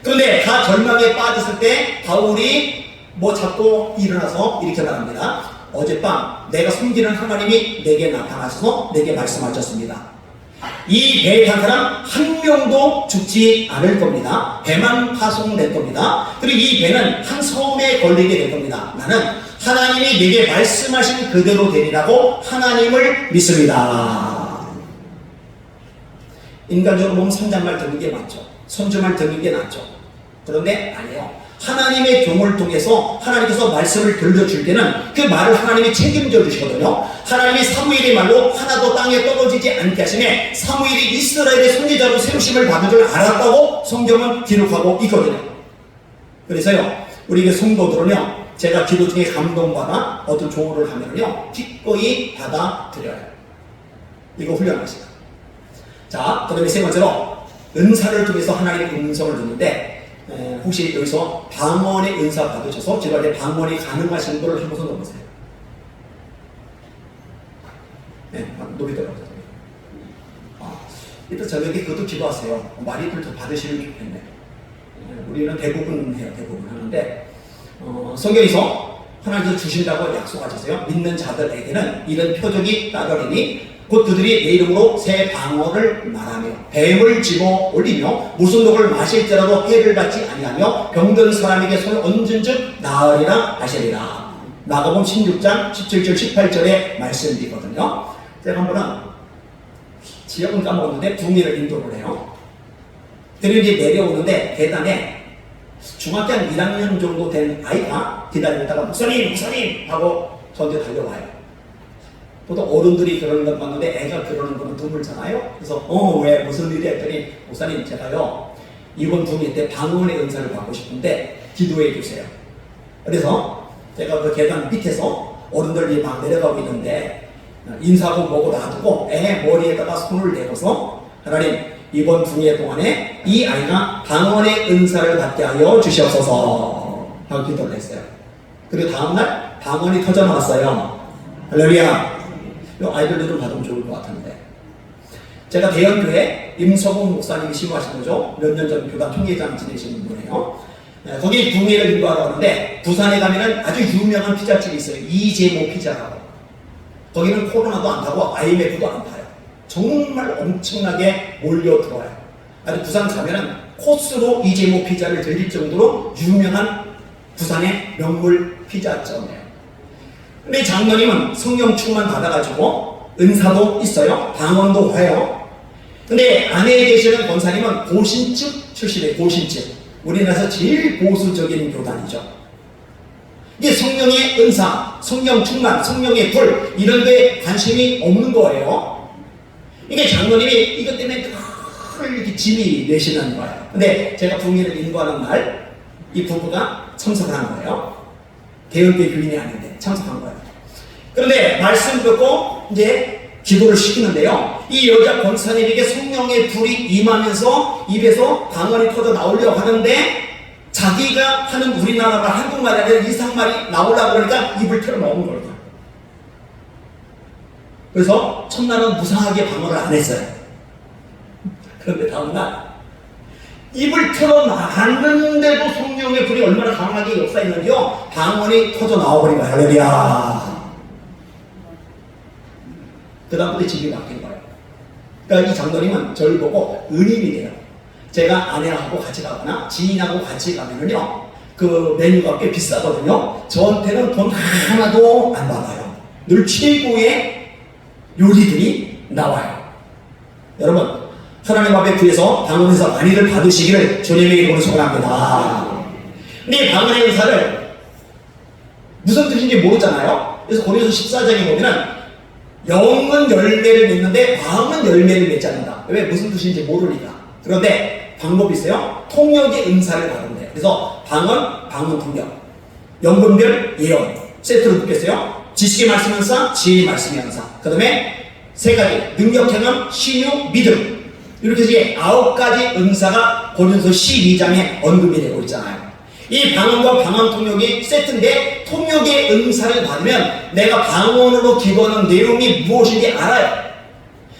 그런데 다 절망에 빠졌을 때 바울이 뭐 잡고 일어나서 이렇게 말합니다. 어젯밤 내가 섬기는 하나님이 내게 나타나셔서 내게 말씀하셨습니다. 이 배에 탄 사람 한 명도 죽지 않을 겁니다. 배만 파송될 겁니다. 그리고 이 배는 한 섬에 걸리게 될 겁니다. 나는 하나님이 내게 말씀하신 그대로 되리라고 하나님을 믿습니다. 인간적으로 보면 선장 말 듣는 게 맞죠. 선주 말 듣는 게 낫죠. 그런데 아니에요. 하나님의 종을 통해서 하나님께서 말씀을 들려줄 때는 그 말을 하나님이 책임져 주시거든요. 하나님이 사무엘의 말로 하나도 땅에 떨어지지 않게 하시며 사무엘이 이스라엘의 선지자로 세우심을 받은 줄 알았다고 성경은 기록하고 있거든요. 그래서요 우리 성도들은요 제가 기도 중에 감동받아 어떤 조언을 하면요 기꺼이 받아들여요. 이거 훌륭하시다. 자, 그 다음에 세 번째로 은사를 통해서 하나님의 음성을 듣는데 혹시 여기서 방언의 은사 받으셔서 제가 이제 방언이 가능하신 분을 한 번서 넣어보세요. 일단 저녁에 그것도 기도하세요. 많이들 더 받으시면 좋겠네. 우리는 대부분 해요. 대부분 하는데 성경에서 하나님께서 주신다고 약속하셨어요. 믿는 자들에게는 이런 표적이 따르리니 곧 그들이 내 이름으로 새 방언을 말하며 뱀을 집어 올리며 무슨 독을 마실지라도 해를 받지 아니하며 병든 사람에게 손을 얹은즉 나으리라 하시리라. 마가복음 16장 17절 18절의 말씀이거든요. 제가 한 번은 지역은 까먹었는데 붕이를 인도를 해요. 그리고 이제 내려오는데 계단에 중학교 한 1학년 정도 된 아이가 기다리다가 목사님 하고 저한테 달려와요. 보통 어른들이 그러는 걸 봤는데 애가 그러는 거는 드물잖아요. 그래서 왜 무슨 일이 했더니 목사님 제가요 이번 붕이 때 방언의 은사를 받고 싶은데 기도해 주세요. 그래서 제가 그 계단 밑에서 어른들이 막 내려가고 있는데 인사하고 뭐고 놔두고 애 머리에다가 손을 대고서 하나님 이번 붕의 동안에 이 아이가 방언의 은사를 받게 하여 주시옵소서 하고 기도를 했어요. 그리고 다음날 방언이 터져 나왔어요. 할렐루야. 이 아이들도 좀 받으면 좋을 것 같은데 제가 대형교회 임석웅 목사님이 심호하신 거죠. 몇 년 전 교단 총회장 지내시는 분이에요. 거기 붕괴를 인도하러 가는데 부산에 가면은 아주 유명한 피자집이 있어요. 이재모 피자라고. 거기는 코로나도 안 타고 IMF도 안 타요. 정말 엄청나게 몰려들어와요. 아주 부산 가면은 코스로 이재모 피자를 들릴 정도로 유명한 부산의 명물 피자점이에요. 근데 장로님은 성령 충만 받아가지고 은사도 있어요. 방언도 해요. 근데 안에 계시는 권사님은 고신측 출신이에요. 고신측. 우리나라에서 제일 보수적인 교단이죠. 이게 성령의 은사, 성령 충만, 성령의 불 이런 데 관심이 없는 거예요. 이게 장로님이 이것 때문에 늘 이렇게 짐이 내시는 거예요. 근데 제가 붕괴를 인도하는 날 이 부부가 참석을 한 거예요. 대형교회 교인이 아닌데 참석한 거예요. 그런데 말씀 듣고 이제 기도를 시키는데요. 이 여자 권사님에게 성령의 불이 임하면서 입에서 방언이 터져 나오려고 하는데 자기가 하는 우리나라 말 한국말이 아니라 이상말이 나오려고 그러니까 입을 틀어 넣은 거예요. 그래서 첫날은 무상하게 방언을 안 했어요. 그런데 다음날 입을 틀어 놨는데도 성령의 불이 얼마나 강하게 역사했는지요. 방언이 터져 나와버린 거예요. 할렐루야. 그 다음부터 집이 바뀐 거예요. 그러니까 이 장로님은 저를 보고 은인이 돼요. 제가 아내하고 같이 가거나 지인하고 같이 가면은요, 그 메뉴가 꽤 비싸거든요. 저한테는 돈 하나도 안 받아요. 늘 최고의 요리들이 나와요. 여러분, 하나님 앞에 구해서 방언에서 많이들 받으시기를 주님의 이름으로 소원합니다. 근데 이 방언의 은사를 무슨 뜻인지 모르잖아요. 그래서 고린도서 14장에 보면은 영은 열매를 맺는데 마음은 열매를 맺지 않는다. 왜? 무슨 뜻인지 모르니까. 그런데 방법이 있어요. 통역의 은사를 받는데. 그래서 방언 통역, 연분별 예언 세트로 묶였어요. 지식의 말씀 은사, 지혜의 말씀의 은사. 그 다음에 세 가지 능력 행함, 신유, 믿음. 이렇게 이제 9가지 은사가 고린도서 12장에 언급이 되고 있잖아요. 이 방언과 방언 통역이 세트인데 통역의 은사를 받으면 내가 방언으로 기도하는 내용이 무엇인지 알아요.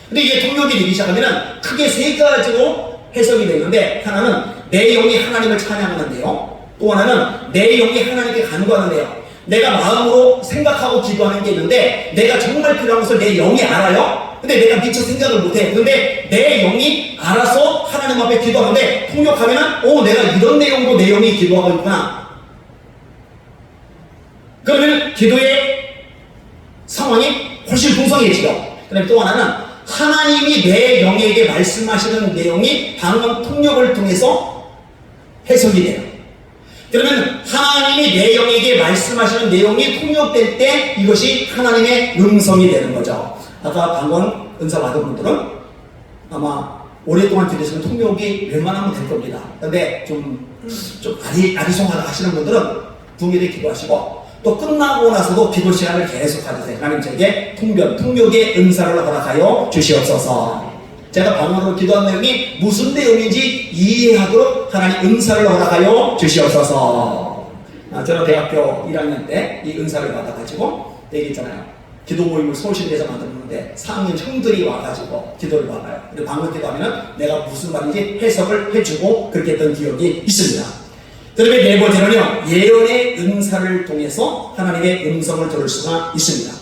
근데 이게 통역이 되기 시작하면 크게 3가지로 해석이 되는데 하나는 내 영이 하나님을 찬양하는데요. 또 하나는 내 영이 하나님께 간구하는데요. 내가 마음으로 생각하고 기도하는 게 있는데 내가 정말 필요한 것을 내 영이 알아요. 근데 내가 미처 생각을 못해. 근데 내 영이 알아서 하나님 앞에 기도하는데 통역하면은 내가 이런 내용도 내 영이 기도하고 있구나. 그러면 기도의 상황이 훨씬 풍성해지죠. 그다음에 또 하나는 하나님이 내 영에게 말씀하시는 내용이 방언 통역을 통해서 해석이 돼요. 그러면 하나님이 내 영에게 말씀하시는 내용이 통역될 때 이것이 하나님의 음성이 되는 거죠. 아까 방언 은사 받은 분들은 아마 오랫동안 들으시면 통역이 웬만하면 될 겁니다. 그런데 좀 아리송하다 하시는 분들은 붕괴를 기도하시고 또 끝나고 나서도 기도 시간을 계속 가지세요. 하나님 저에게 통역의 은사를 허락하여 주시옵소서. 제가 방언으로 기도한 내용이 무슨 내용인지 이해하도록 하나님 은사를 허락하여 주시옵소서. 저는 대학교 1학년 때 이 은사를 받아가지고 얘기했잖아요. 기도 모임을 서울시내에서 만들었는데 4학년 형들이 와가지고 기도를 받아요. 그리고 방문 때 가면은 내가 무슨 말인지 해석을 해주고 그렇게 했던 기억이 있습니다. 그다음에 네 번째는요, 예언의 은사를 통해서 하나님의 음성을 들을 수가 있습니다.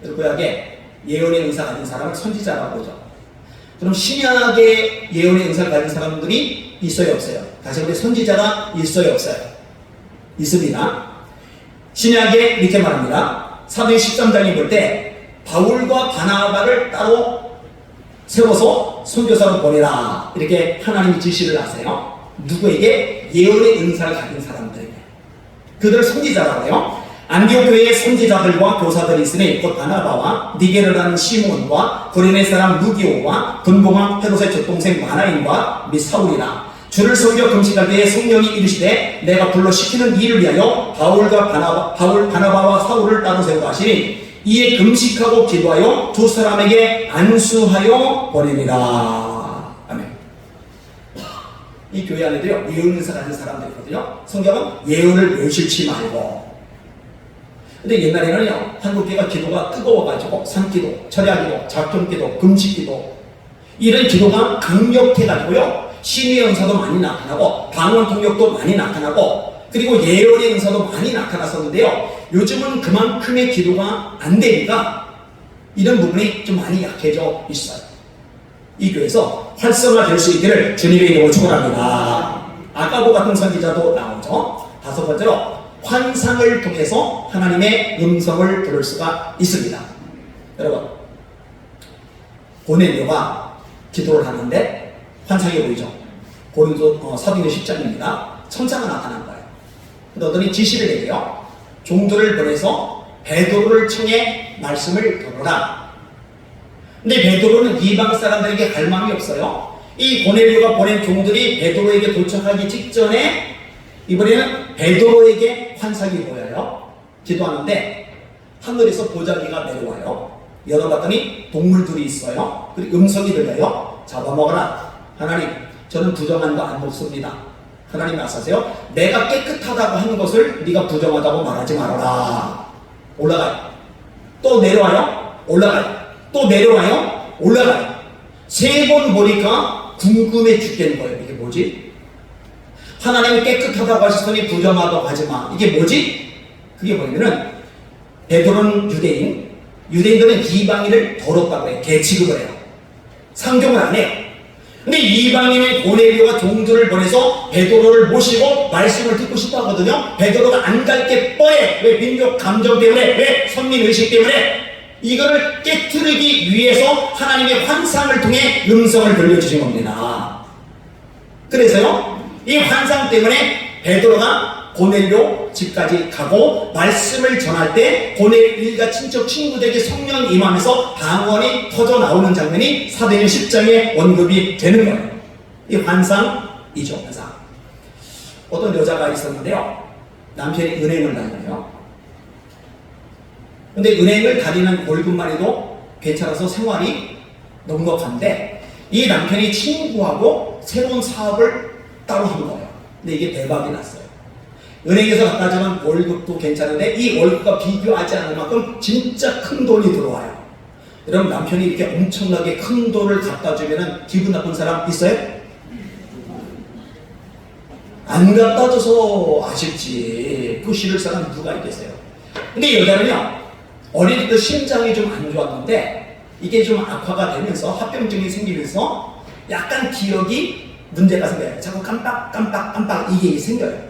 그래서 구약에 예언의 은사 가진 사람을 선지자라고 보죠. 그럼 신약의 예언의 은사를 가진 사람들이 있어요, 없어요? 다시 한번 선지자가 있어요, 없어요? 있습니다. 신약에 이렇게 말합니다. 사도행 13장에 볼 때 바울과 바나바를 따로 세워서 선교사로 보내라, 이렇게 하나님이 지시를 하세요. 누구에게? 예언의 은사를 가진 사람들에게. 그들을 선지자라고 해요. 안디옥 교회의 선지자들과 교사들이 있으니 곧 바나바와 니게르라는 시몬과 구레네 사람 루기오와 분봉왕 헤롯의 젖동생 마나인과 및 사울이라. 주를 섬겨 금식할 때에 성령이 이르시되 내가 불러 시키는 일을 위하여 바나바와 사울을 따로 세우라 하시니 이에 금식하고 기도하여 두 사람에게 안수하여 보내니라. 아멘. 이 교회 안에도요, 예언 은사 가진 사람들이거든요. 성경은 예언을 멸실치 말고. 근데 옛날에는요, 한국교회가 기도가 뜨거워가지고 산기도, 철야기도, 작전기도, 금식기도, 이런 기도가 강력해가지고요, 신의 은사도 많이 나타나고 방언 통역도 많이 나타나고 그리고 예언의 은사도 많이 나타났었는데요, 요즘은 그만큼의 기도가 안 되니까 이런 부분이 좀 많이 약해져 있어요. 이 교회에서 활성화될 수 있기를 주님의 이름으로 축원합니다. 아까보 같은 선지자도 나오죠. 다섯 번째로 환상을 통해서 하나님의 음성을 들을 수가 있습니다. 여러분, 고넬료가 기도를 하는데 환상이 보이죠. 고린도 사도행전 10장입니다. 천사가 나타난 거예요. 그러더니 지시를 내려요. 종들을 보내서 베드로를 청해 말씀을 들어라. 근데 베드로는 이방 사람들에게 갈 마음이 없어요. 이 고넬료가 보낸 종들이 베드로에게 도착하기 직전에 이번에는 베드로에게 환상이 보여요. 기도하는데 하늘에서 보자기가 내려와요. 열어봤더니 동물들이 있어요. 그리고 음성이 들려요. 잡아먹어라. 하나님, 저는 부정한 거 안 먹습니다. 하나님 아사세요? 내가 깨끗하다고 하는 것을 네가 부정하다고 말하지 말아라. 올라가요. 또 내려와요. 올라가요. 또 내려와요. 올라가요. 세 번 보니까 궁금해 죽겠는 거예요. 이게 뭐지? 하나님이 깨끗하다고 하셨으니 부정하다고 하지 마. 이게 뭐지? 그게 뭐냐면은 베드로는 유대인, 유대인들은 이방인을 더럽다고 해요. 개취급을 해요. 상종을 안 해요. 근데 이방인의 고넬료가 종들을 보내서 베드로를 모시고 말씀을 듣고 싶어 하거든요. 베드로가 안 갈 게 뻔해. 왜? 민족 감정 때문에, 왜? 선민 의식 때문에. 이거를 깨트리기 위해서 하나님의 환상을 통해 음성을 들려주신 겁니다. 그래서요, 이 환상 때문에 베드로가 고넬료 집까지 가고 말씀을 전할 때 고넬 일가 친척 친구들에게 성령이 임하면서 방언이 터져 나오는 장면이 사도행전 10장에 언급이 되는 거예요. 이 환상이죠, 환상. 어떤 여자가 있었는데요, 남편이 은행을 다녀요. 근데 은행을 다니는 월급만 해도 괜찮아서 생활이 넉넉한데 이 남편이 친구하고 새로운 사업을 따로 한 거예요. 근데 이게 대박이 났어요. 은행에서 갖다 주는 월급도 괜찮은데 이 월급과 비교하지 않을 만큼 진짜 큰 돈이 들어와요. 여러분, 남편이 이렇게 엄청나게 큰 돈을 갖다 주면 기분 나쁜 사람 있어요? 안 갖다 줘서 아쉽지. 그 싫을 사람 누가 있겠어요? 근데 여자는요, 어릴 때 심장이 좀 안 좋았는데 이게 좀 악화가 되면서 합병증이 생기면서 약간 기억이 문제가 생겨요. 자꾸 깜빡 이게 생겨요.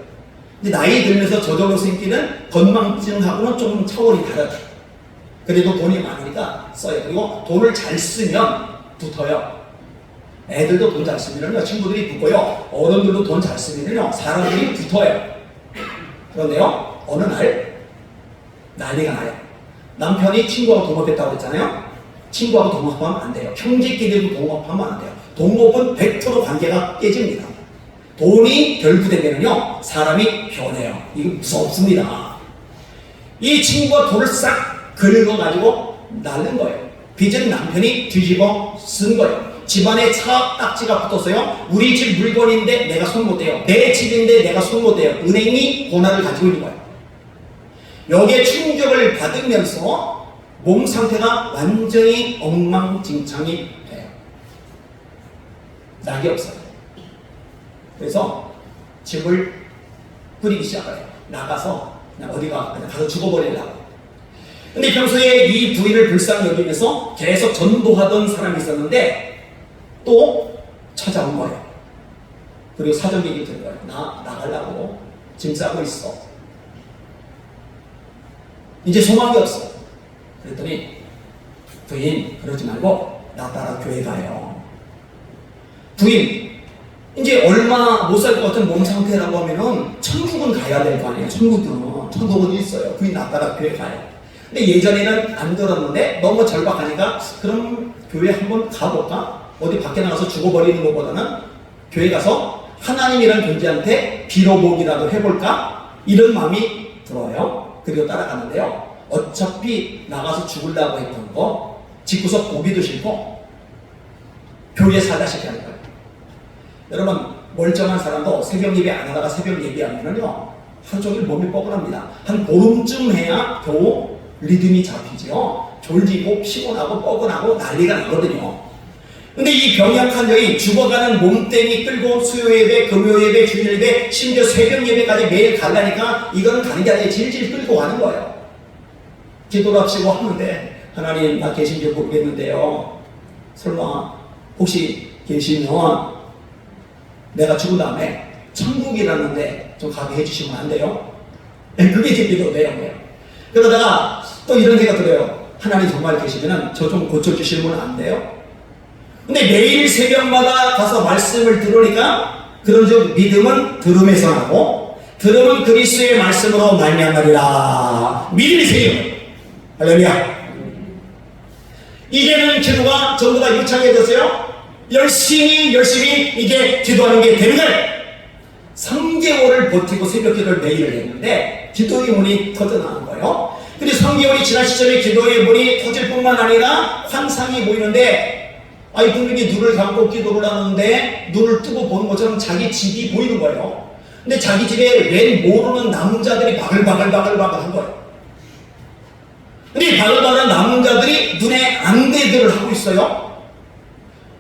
근데 나이 들면서 저절로 생기는 건망증하고는 조금 차원이 다르다. 그래도 돈이 많으니까 써요. 그리고 돈을 잘 쓰면 붙어요. 애들도 돈 잘 쓰면요, 친구들이 붙고요. 어른들도 돈 잘 쓰면요, 사람들이 붙어요. 그런데요, 어느 날 난리가 나요. 남편이 친구하고 동업했다고 했잖아요. 친구하고 동업하면 안 돼요. 형제끼리도 동업하면 안 돼요. 동업은 100% 관계가 깨집니다. 돈이 결부되면요, 사람이 변해요. 이거 무섭습니다. 이 친구가 돈을 싹 긁어가지고 날른 거예요. 빚은 남편이 뒤집어 쓴 거예요. 집안에 차 딱지가 붙었어요. 우리 집 물건인데 내가 손 못 대요. 내 집인데 내가 손 못 대요. 은행이 권한을 가지고 있는 거예요. 여기에 충격을 받으면서 몸 상태가 완전히 엉망진창이 돼요. 낙이 없어요. 그래서 집을 뿌리기 시작해요. 나가서 그냥 어디가 그냥 가서 죽어버리려고. 근데 평소에 이 부인을 불쌍히 여기면서 계속 전도하던 사람이 있었는데 또 찾아온 거예요. 그리고 사정 얘기 들은 거예요. 나 나가려고 짐 싸고 있어. 이제 소망이 없어. 그랬더니 부인 그러지 말고 나 따라 교회 가요. 부인 이제 얼마 못 살 것 같은 몸 상태라고 하면은 천국은 가야 될 거 아니에요. 천국은 있어요. 부인 나 따라 교회 가요. 근데 예전에는 안 들었는데 너무 절박하니까 그럼 교회 한번 가볼까? 어디 밖에 나가서 죽어버리는 것보다는 교회 가서 하나님이란 존재한테 빌어보기라도 해볼까? 이런 마음이 들어요. 그리고 따라가는데요. 어차피 나가서 죽으려고 했던 거 집구석 보기도 싫고 교회 살다시피 하는 거예요. 여러분 멀쩡한 사람도 새벽 예배 안 하다가 새벽 예배하면요 하루 종일 몸이 뻐근합니다. 한 보름쯤 해야 겨우 리듬이 잡히죠. 졸리고 피곤하고 뻐근하고 난리가 나거든요. 근데 이 병약한 여인 죽어가는 몸땡이 끌고 수요 예배, 금요 예배, 주일 예배, 심지어 새벽 예배까지 매일 가려니까 이거는 가는 게 아니라 질질 끌고 가는 거예요. 기도를 합시고 하는데 하나님 나 계신지 모르겠는데요. 설마 혹시 계시면 내가 죽은 다음에 천국이라는데 좀 가게 해주시면 안 돼요? 그게 제 기도 내용이에요. 그러다가 또 이런 생각 들어요. 하나님 정말 계시면 저 좀 고쳐주시면 안 돼요? 근데 매일 새벽마다 가서 말씀을 들으니까 그런즉 믿음은 들음에서 나고 들음은 그리스도의 말씀으로 말미암으리라. 믿음이 생겨요. 할렐루야. 이제는 기도가 전부 다 유창해졌어요. 열심히 이게 기도하는 게 되는 거예요. 3개월을 버티고 새벽 기도를 매일 했는데 기도의 문이 터져나온 거예요. 근데 3개월이 지난 시점에 기도의 문이 터질 뿐만 아니라 환상이 보이는데 아이 분명히 눈을 감고 기도를 하는데 눈을 뜨고 보는 것처럼 자기 집이 보이는 거예요. 근데 자기 집에 웬 모르는 남자들이 바글바글 한 거예요. 근데 이 바글바글한 남자들이 눈에 안대들을 하고 있어요.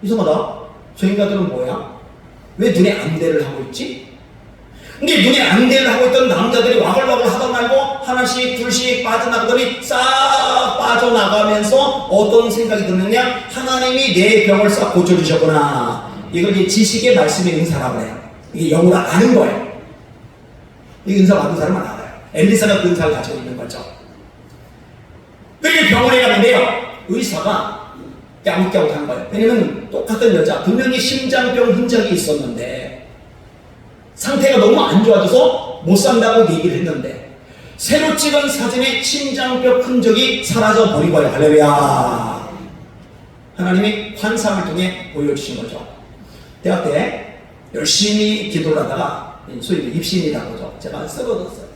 이상하다. 저 인간들은 뭐야? 왜 눈에 안대를 하고 있지? 근데 눈에 안대를 하고 있던 남자들이 와글와글 하다 말고 하나씩 둘씩 빠져나가더니 싹 빠져나가면서 어떤 생각이 드느냐? 하나님이 내 병을 싹 고쳐주셨구나. 이걸 이제 지식의 말씀의 은사라고 해요. 이게 영으로 아는 거예요. 이 은사 받은 사람은 알아요. 엘리사가 그 은사를 가지고 있는 거죠. 그리고 병원에 가는데요. 의사가 깨웃깨웃한 거예요. 왜냐면 똑같은 여자, 분명히 심장병 흔적이 있었는데 상태가 너무 안 좋아져서 못 산다고 얘기를 했는데 새로 찍은 사진에 심장벽 흔적이 사라져 버린 거예요. 할렐루야. 하나님이 환상을 통해 보여주신 거죠. 대학 때 열심히 기도를 하다가 소위 입신이라고 하죠. 제가 쓰러졌어요.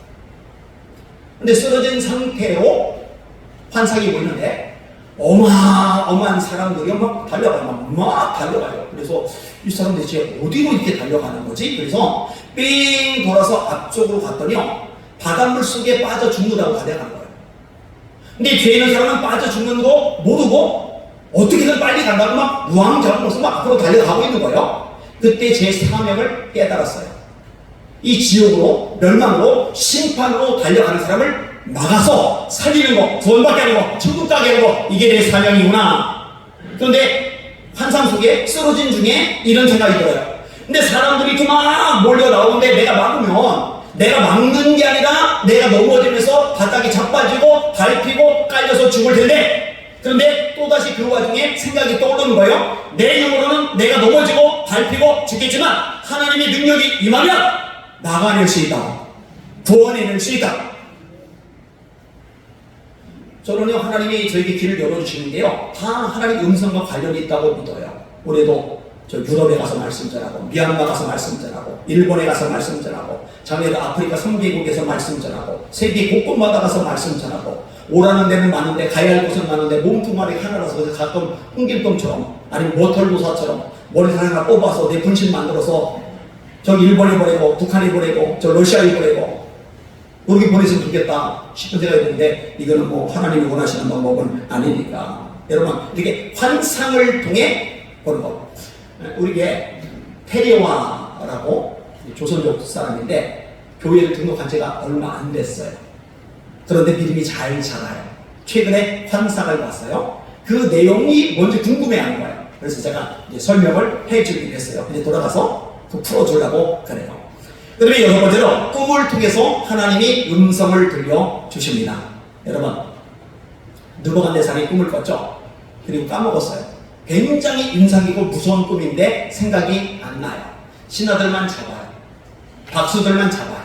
근데 쓰러진 상태로 환상이 보이는데 어마어마한 사람들이 막 달려가요. 막 달려가요. 그래서 이 사람 대체 어디로 이렇게 달려가는 거지? 그래서 삥 돌아서 앞쪽으로 갔더니요. 바닷물 속에 빠져 죽는다고 달려간 거예요. 근데 뒤에 있는 사람은 빠져 죽는 거 모르고 어떻게든 빨리 간다고 막 우왕 잡으면서 막 앞으로 달려가고 있는 거예요. 그때 제 사명을 깨달았어요. 이 지옥으로, 멸망으로, 심판으로 달려가는 사람을 막아서 살리는 거, 구원받게 하는 거, 천국 가게 하는 거, 이게 내 사명이구나. 그런데 환상 속에 쓰러진 중에 이런 생각이 들어요. 근데 사람들이 막 몰려 나오는데 내가 막으면 내가 막는 게 아니라 내가 넘어지면서 바닥이 자빠지고 밟히고 깔려서 죽을 텐데 그런데 또다시 그 와중에 생각이 떠오르는 거예요. 내 힘으로는 내가 넘어지고 밟히고 죽겠지만 하나님의 능력이 임하면 나가낼 수 있다. 구원해낼 수 있다. 저는요, 하나님이 저에게 길을 열어주시는데요, 다 하나님 음성과 관련이 있다고 믿어요. 올해도 저 유럽에 가서 말씀 전하고, 미얀마 가서 말씀 전하고, 일본에 가서 말씀 전하고, 작년에 아프리카 3개국에서 말씀 전하고, 세계 곳곳마다 가서 말씀 전하고, 오라는 데는 많은데, 가야 할 곳은 많은데, 몸뚱아리 하나라서 그래서 가끔 홍길동처럼, 아니면 모털도사처럼, 머리카락 하나 뽑아서 내 분신 만들어서, 저기 일본에 보내고, 북한에 보내고, 저 러시아에 보내고, 그렇게 보냈으면 좋겠다 싶은 생각이 드는데 이거는 뭐 하나님이 원하시는 방법은 아니니까 여러분 이렇게 환상을 통해 보는 것. 우리게 테레와라고 조선족 사람인데 교회를 등록한 지가 얼마 안 됐어요. 그런데 믿음이 잘 자라요. 최근에 환상을 봤어요. 그 내용이 뭔지 궁금해하는 거예요. 그래서 제가 이제 설명을 해주기로 했어요. 이제 돌아가서 그 풀어주려고 그래요. 그 다음에 여섯 번째로 꿈을 통해서 하나님이 음성을 들려주십니다. 여러분 느부갓네살이 꿈을 꿨죠. 그리고 까먹었어요. 굉장히 인상 깊고 무서운 꿈인데 생각이 안 나요. 신하들만 잡아요. 박수들만 잡아요.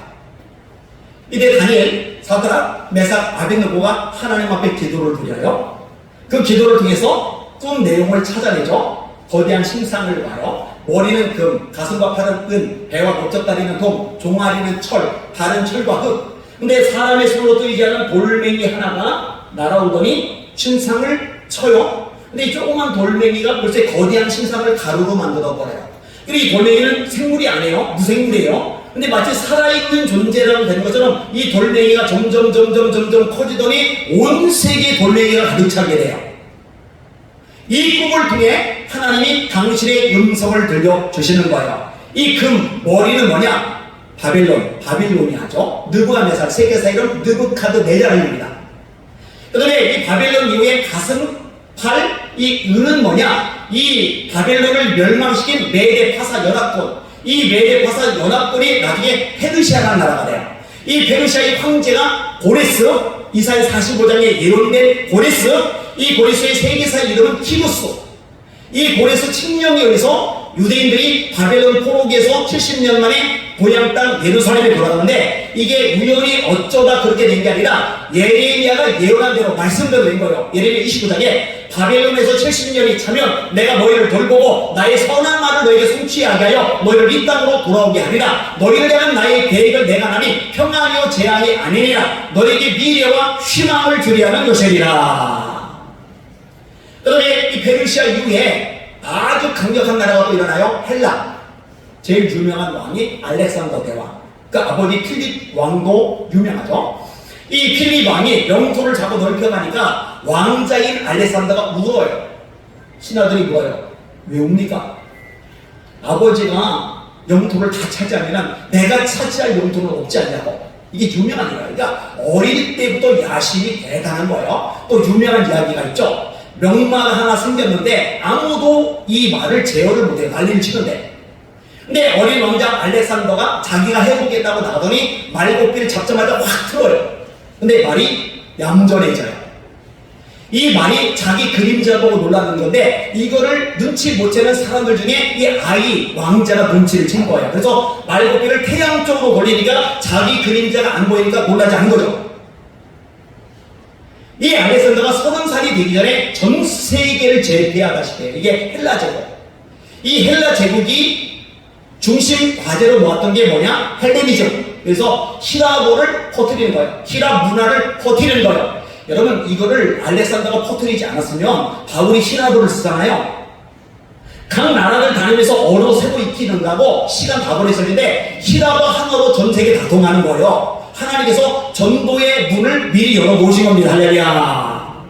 이때 다니엘, 사드락, 메삭, 아벳느고가 하나님 앞에 기도를 드려요. 그 기도를 통해서 꿈 내용을 찾아내죠. 거대한 신상을 봐요. 머리는 금, 가슴과 팔은 은, 배와 목젖다리는 동, 종아리는 철, 발은 철과 흙. 근데 사람의 손으로 뜨이지 않은 돌멩이 하나가 날아오더니 신상을 쳐요. 근데 이 조그만 돌멩이가 글쎄 거대한 신상을 가루로 만들어버려요. 그리고 이 돌멩이는 생물이 아니에요. 무생물이에요. 근데 마치 살아있는 존재라고 되는 것처럼 이 돌멩이가 점점 커지더니 온 세계의 돌멩이가 가득 차게 돼요. 이 꿈을 통해 하나님이 당신의 음성을 들려주시는 거예요. 이 금, 머리는 뭐냐? 바빌로니아죠. 느부갓네살, 세계사 이름 느부카드네자르입니다. 그 다음에 이 바벨론 이후에 가슴, 팔, 이 은은 뭐냐? 이 바벨론을 멸망시킨 메데 파사 연합군. 이 메데 파사 연합군이 나중에 페르시아라는 나라가 돼요. 이 페르시아의 황제가 고레스, 이사야 45장에 예언된 고레스, 이 고레스의 세계사 이름은 키루스. 이 고레스 칙령에 의해서 유대인들이 바벨론 포로기에서 70년 만에 고향 땅 예루살렘에 돌아가는데 이게 우연히 어쩌다 그렇게 된 게 아니라 예레미야가 예언한 대로 말씀대로 된 거예요. 예레미야 29장에 바벨론에서 70년이 차면 내가 너희를 돌보고 나의 선한 말을 너희에게 성취하게 하여 너희를 이 땅으로 돌아오게 하리라. 너희를 향한 나의 계획을 내가 하니 평안이요 재앙이 아니니라. 너희에게 미래와 희망을 주려 하는 것이리라. 그 다음에 이 페르시아 이후에 아주 강력한 나라가 또 일어나요. 헬라. 제일 유명한 왕이 알렉산더 대왕. 그 아버지 필립 왕도 유명하죠. 이 필립 왕이 영토를 자꾸 넓혀가니까 왕자인 알렉산더가 울어요. 신하들이 물어요. 왜 웁니까? 아버지가 영토를 다 차지하면 내가 차지할 영토는 없지 않냐고. 이게 유명한 이야기예요. 그러니까 어릴 때부터 야심이 대단한 거예요. 또 유명한 이야기가 있죠. 명마가 하나 생겼는데 아무도 이 말을 제어를 못해요. 난리를 치는데. 근데 어린 왕자 알렉산더가 자기가 해보겠다고 나가더니 말고삐를 잡자마자 확 틀어요. 근데 말이 얌전해져요. 이 말이 자기 그림자 보고 놀라는 건데 이거를 눈치 못 채는 사람들 중에 이 아이 왕자가 눈치를 챈 거예요. 그래서 말고삐를 태양 쪽으로 돌리니까 자기 그림자가 안 보이니까 놀라지 않은 거죠. 이 알렉산더가 30살이 되기 전에 전 세계를 제패하다시피 해요. 이게 헬라 제국. 이 헬라 제국이 중심 과제로 놓았던 게 뭐냐? 헬레니즘. 그래서 히라보를 퍼뜨리는 거예요. 히라 문화를 퍼뜨리는 거예요. 여러분 이거를 알렉산더가 퍼뜨리지 않았으면 바울이 히라보를 쓰잖아요. 각 나라를 다니면서 언어 세고 익히는다고 시간 다 보냈을 텐데 히라보 하나로 전 세계 다 통하는 거예요. 하나님께서 전도의 문을 미리 열어놓으신 겁니다. 할렐루야.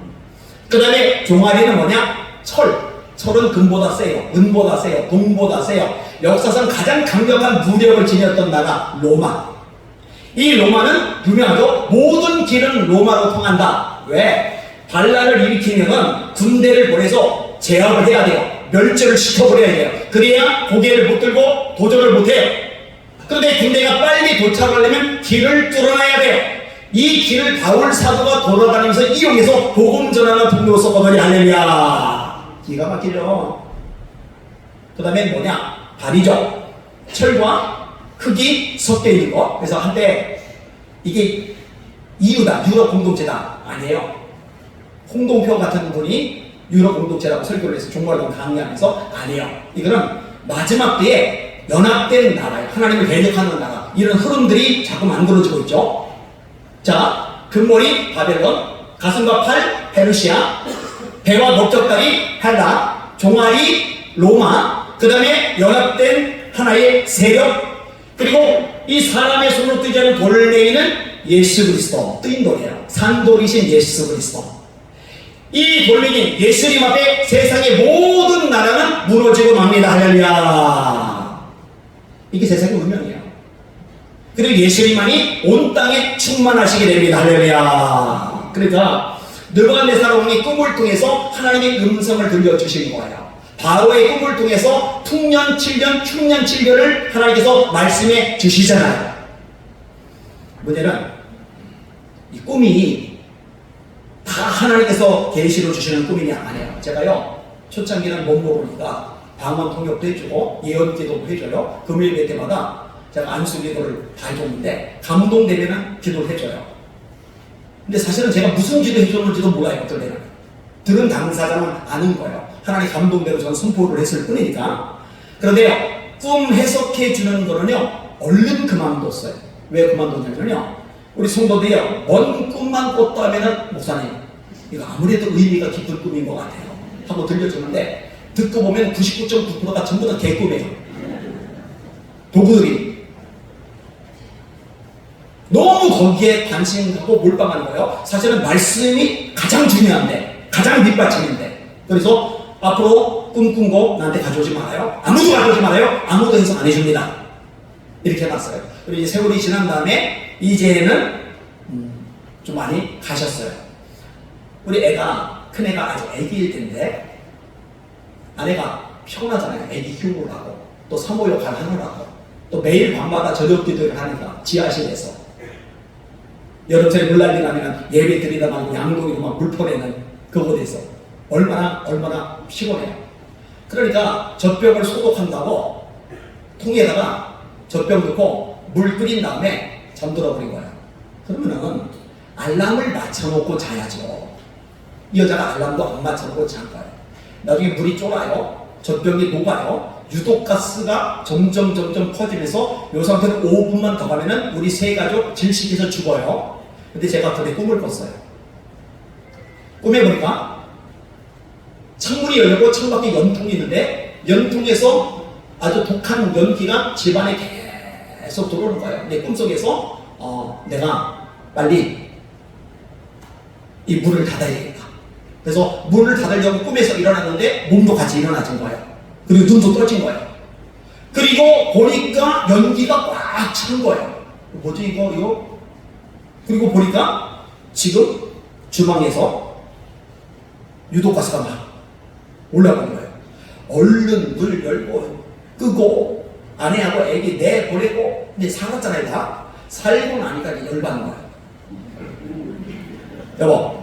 그 다음에 종아리는 뭐냐? 철은 금보다 세요. 은보다 세요. 동보다 세요. 역사상 가장 강력한 무력을 지녔던 나라 로마. 이 로마는 유명하죠. 모든 길은 로마로 통한다. 왜? 반란을 일으키면은 군대를 보내서 제압을 해야 돼요. 멸절을 시켜버려야 돼요. 그래야 고개를 못 들고 도전을 못해요. 그런데 군대가 빨리 도착하려면 길을 뚫어놔야 돼요. 이 길을 바울 사도가 돌아다니면서 이용해서 복음 전하는 통로로 썼거든요. 할렐루야. 기가 막히죠. 그 다음에 뭐냐? 발이죠. 철과 흙이 섞여 있는 거. 그래서 한때 이게 이유다. 유럽 공동체다. 아니에요. 홍동표 같은 분이 유럽 공동체라고 설교를 해서 종말론 강의하면서 아니에요. 이거는 마지막 때에 연합된 나라예요. 하나님을 대적하는 나라. 이런 흐름들이 자꾸 만들어지고 있죠. 자, 금머리 바벨론, 가슴과 팔 페르시아, 배와 목젖다리 헬라, 종아리 로마, 그 다음에 연합된 하나의 세력, 그리고 이 사람의 손으로 뜨지 않은 돌멩이는 예수 그리스도, 뜨인 돌이에요. 산돌이신 예수 그리스도. 이 돌멩이 예수님 앞에 세상의 모든 나라는 무너지고 맙니다. 할렐루야. 이게 세상의 운명이에요. 그리고 예수님만이 온 땅에 충만하시게 됩니다. 할렐루야. 그러니까 느부갓네살 왕이 꿈을 통해서 하나님의 음성을 들려주신 거예요. 바로의 꿈을 통해서 풍년 7년, 흉년 7년을 하나님께서 말씀해 주시잖아요. 문제는 이 꿈이 다 하나님께서 계시로 주시는 꿈이냐 아니에요. 제가요 초창기는 못 모르니까 방언 통역도 해주고 예언기도도 해줘요. 금요일 뵐 때마다 제가 안수기도를 다 해줬는데 감동되면 기도를 해줘요. 근데 사실은 제가 무슨 기도 해줬는지도 몰라요. 어떨 때는 들은 당사자는 아는 거예요. 하나님 감동대로 저는 선포를 했을 뿐이니까. 그런데요 꿈 해석해 주는 거는요 얼른 그만뒀어요. 왜 그만뒀냐면요 우리 성도들이요 먼 꿈만 꿨다 하면은 목사님 이거 아무래도 의미가 깊은 꿈인 것 같아요 하고 들려주는데 듣고 보면 99.9%가 전부 다 개꿈이에요. 도구들이 너무 거기에 관심하고 몰빵하는 거예요. 사실은 말씀이 가장 중요한데 가장 밑받침인데 그래서 앞으로 꿈꾼 거 나한테 가져오지 말아요. 아무도 가져오지 말아요. 아무도 해석 안 해줍니다. 이렇게 해놨어요. 그리고 이제 세월이 지난 다음에 이제는 좀 많이 가셨어요. 우리 애가 큰애가 아직 애기일 텐데 아내가 피곤하잖아요. 애기 키우고 가고 또 사모 역할 하느라고 또 매일 밤마다 저녁 기도를 하니까 지하실에서 여름철에 물난리 나면 예배 드리다 말고 양동이로 막 물 퍼내는 그곳에서 얼마나 피곤해요. 그러니까 젖병을 소독한다고 통에다가 젖병 넣고 물 끓인 다음에 잠들어 버린 거예요. 그러면은 알람을 맞춰놓고 자야죠. 이 여자가 알람도 안 맞춰놓고 잔 거예요. 나중에 물이 쫄아요. 젖병이 녹아요. 유독가스가 점점 퍼지면서 이 상태로 5분만 더 가면은 우리 세 가족 질식해서 죽어요. 근데 제가 그때 꿈을 꿨어요. 꿈에 보니까 창문이 열리고 창밖에 연통이 있는데 연통에서 아주 독한 연기가 집안에 계속 들어오는 거예요. 내 꿈속에서 내가 빨리 이 문을 닫아야겠다. 그래서 문을 닫으려고 꿈에서 일어났는데 몸도 같이 일어나진 거예요. 그리고 눈도 떠진 거예요. 그리고 보니까 연기가 꽉 찬 거예요. 뭐지 이거? 그리고 보니까 지금 주방에서 유독가스가 막 올라가는 거예요. 얼른 물 열고 끄고 아내하고 애기 내보내고 이제 살았잖아요. 다 살고 나니까 이제 열받는 거예요. 여보